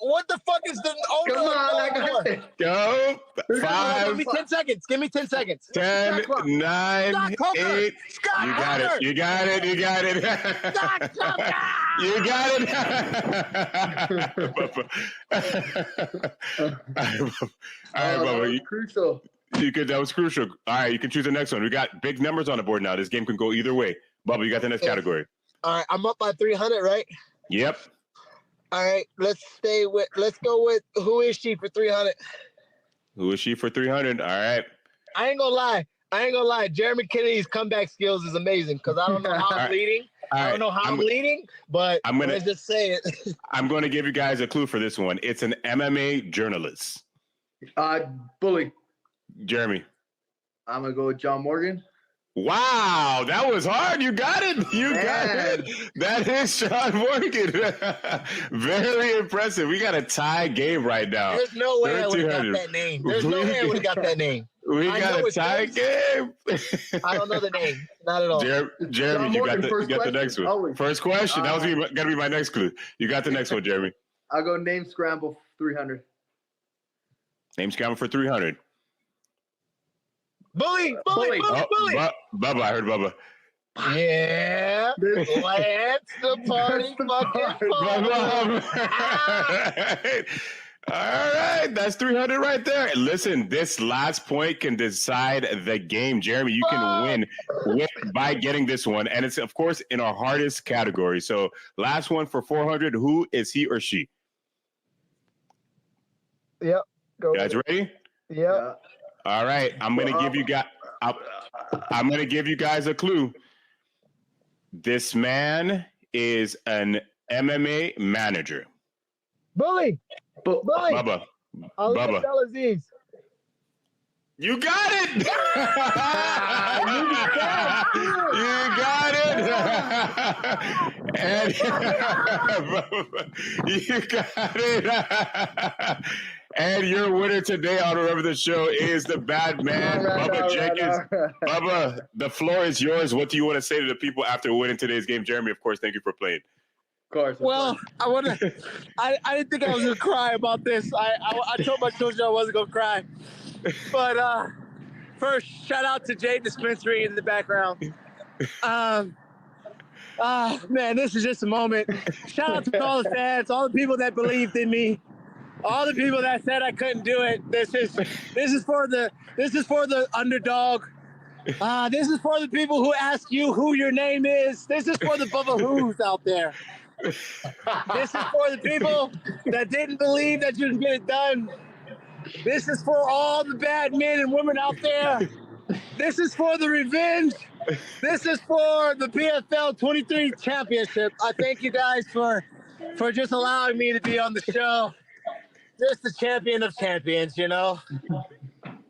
what the fuck is the Come on, I got it. Go. 5. Give me 10 seconds. 10, 9, 8. You got it. You got it. You got it. All right, Bubba. Crucial. That was crucial. All right, you can choose the next one. We got big numbers on the board now. This game can go either way. Bubba, you got the next category. All right, I'm up by 300, right? Yep. All right, let's go with who is she for 300? Who is she for 300? All right. I ain't gonna lie. Jeremy Kennedy's comeback skills is amazing because I don't know how I'm leading. I don't know how I'm leading, but let's just say it. I'm going to give you guys a clue for this one. It's an MMA journalist. Bully. Jeremy. I'm going to go with John Morgan. Wow, that was hard. You got it. You got it. That is Sean Morgan. Very impressive. We got a tie game right now. There's no way I would have got that name. There's no way I would have got that name. We got a tie game. I don't know the name. Not at all. Jeremy, you got the next one. First question. That was going to be my next clue. You got the next one, Jeremy. I'll go name scramble 300. Name scramble for 300. Bully. Bubba, I heard Bubba. Yeah. Let's the party fucking party. All right, that's 300 right there. Listen, this last point can decide the game. Jeremy, you can win by getting this one. And it's, of course, in our hardest category. So last one for 400. Who is he or she? Yep. You guys ready? Yep. All right, I'm going to give you guys I'm going to give you guys a clue. This man is an MMA manager. Bully. Bubba. You got it. You got it. And you got it. And your winner today on Remember the Show is the bad man, Bubba Jenkins. Bubba, the floor is yours. What do you want to say to the people after winning today's game? Jeremy, of course, thank you for playing. Of course. Well, I didn't think I was gonna cry about this. I told my children I wasn't gonna cry. But first, shout out to Jade Dispensary in the background. Man, this is just a moment. Shout out to all the fans, all the people that believed in me. All the people that said I couldn't do it. This is for the underdog. This is for the people who ask you who your name is. This is for the Bubba Who's out there. This is for the people that didn't believe that you can get it done. This is for all the bad men and women out there. This is for the revenge. This is for the PFL 23 championship. I thank you guys for just allowing me to be on the show. Just the champion of champions, you know?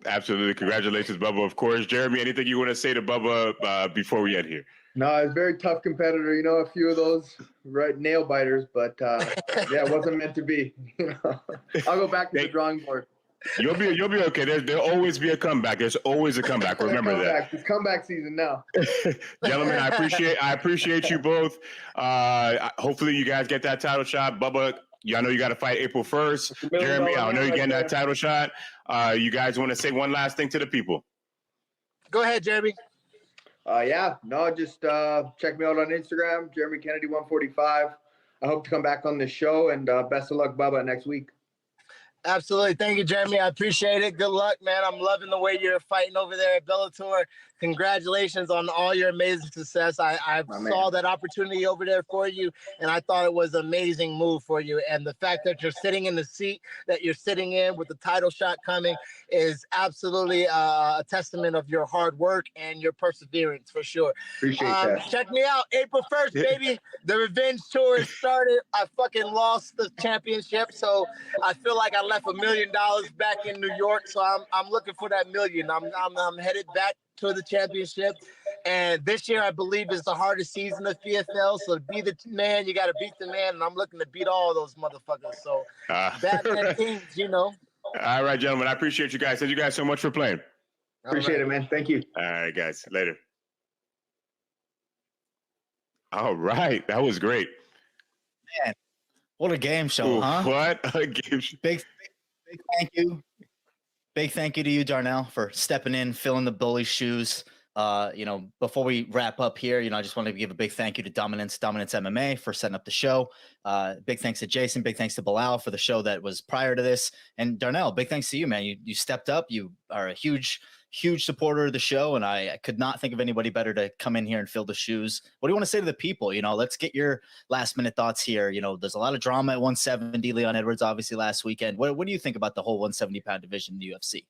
Absolutely. Congratulations, Bubba. Of course. Jeremy, anything you want to say to Bubba before we end here? No, he's a very tough competitor. You know, a few of those nail biters, but yeah, it wasn't meant to be. I'll go back to the drawing board. You'll be okay. There'll always be a comeback. There's always a comeback. Remember that. It's comeback season now. Gentlemen, I appreciate you both. Hopefully you guys get that title shot. Bubba, I know you got to fight April 1st. Jeremy, I know you're getting that title shot. You guys want to say one last thing to the people? Go ahead, Jeremy. Just check me out on Instagram, Jeremy Kennedy 145. I hope to come back on the show, and best of luck, Bubba, next week. Absolutely. Thank you, Jeremy. I appreciate it. Good luck, man. I'm loving the way you're fighting over there at Bellator. Congratulations on all your amazing success. I saw that opportunity over there for you, and I thought it was an amazing move for you. And the fact that you're sitting in the seat that you're sitting in with the title shot coming is absolutely a testament of your hard work and your perseverance, for sure. Appreciate that. Check me out. April 1st, baby. The revenge tour has started. I fucking lost the championship, so I feel like I left $1 million back in New York. So I'm looking for that million. I'm headed back to the championship, and this year I believe is the hardest season of PFL. So to be the man, you got to beat the man, and I'm looking to beat all those motherfuckers. So Batman teams, you know. All right, gentlemen, I appreciate you guys. Thank you guys so much for playing. Appreciate it, man. Thank you. All right, guys. Later. All right, that was great. Man, what a game show, huh? What a game show. Big thank you. Big thank you to you, Darnel, for stepping in, filling the bully's shoes. Before we wrap up here, I just wanted to give a big thank you to Dominance MMA for setting up the show. Big thanks to Jason. Big thanks to Belal for the show that was prior to this. And Darnel, big thanks to you, man. You stepped up. You are a huge supporter of the show, and I could not think of anybody better to come in here and fill the shoes. What do you want to say to the people? Let's get your last minute thoughts here. There's a lot of drama at 170. Leon Edwards, obviously, last weekend. What do you think about the whole 170-pound division in the UFC?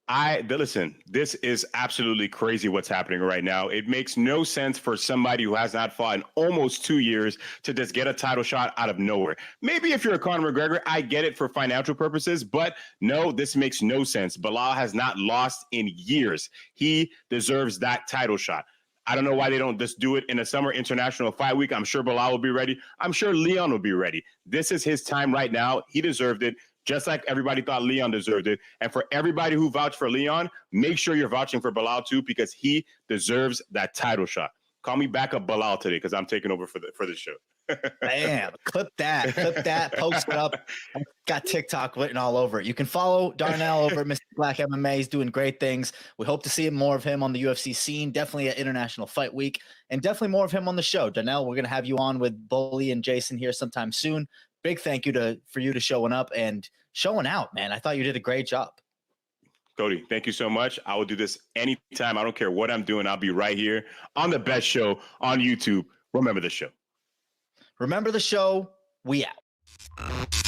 Listen, this is absolutely crazy what's happening right now. It makes no sense for somebody who has not fought in almost 2 years to just get a title shot out of nowhere. Maybe if you're a Conor McGregor, I get it for financial purposes, but no, this makes no sense. Belal has not lost in years. He deserves that title shot. I don't know why they don't just do it in a summer international fight week. I'm sure Belal will be ready. I'm sure Leon will be ready. This is his time right now. He deserved it. Just like everybody thought Leon deserved it. And for everybody who vouched for Leon, make sure you're vouching for Belal too, because he deserves that title shot. Call me backup Belal today because I'm taking over for the show. Damn, clip that, post it up. Got TikTok written all over it. You can follow Darnel over at Mr. Black MMA. He's doing great things. We hope to see more of him on the UFC scene, definitely at International Fight Week, and definitely more of him on the show. Darnel, we're going to have you on with Bully and Jason here sometime soon. Big thank you for you to showing up and showing out, man. I thought you did a great job. Cody, thank you so much. I will do this anytime. I don't care what I'm doing. I'll be right here on the best show on YouTube. Remember the show. Remember the show. We out.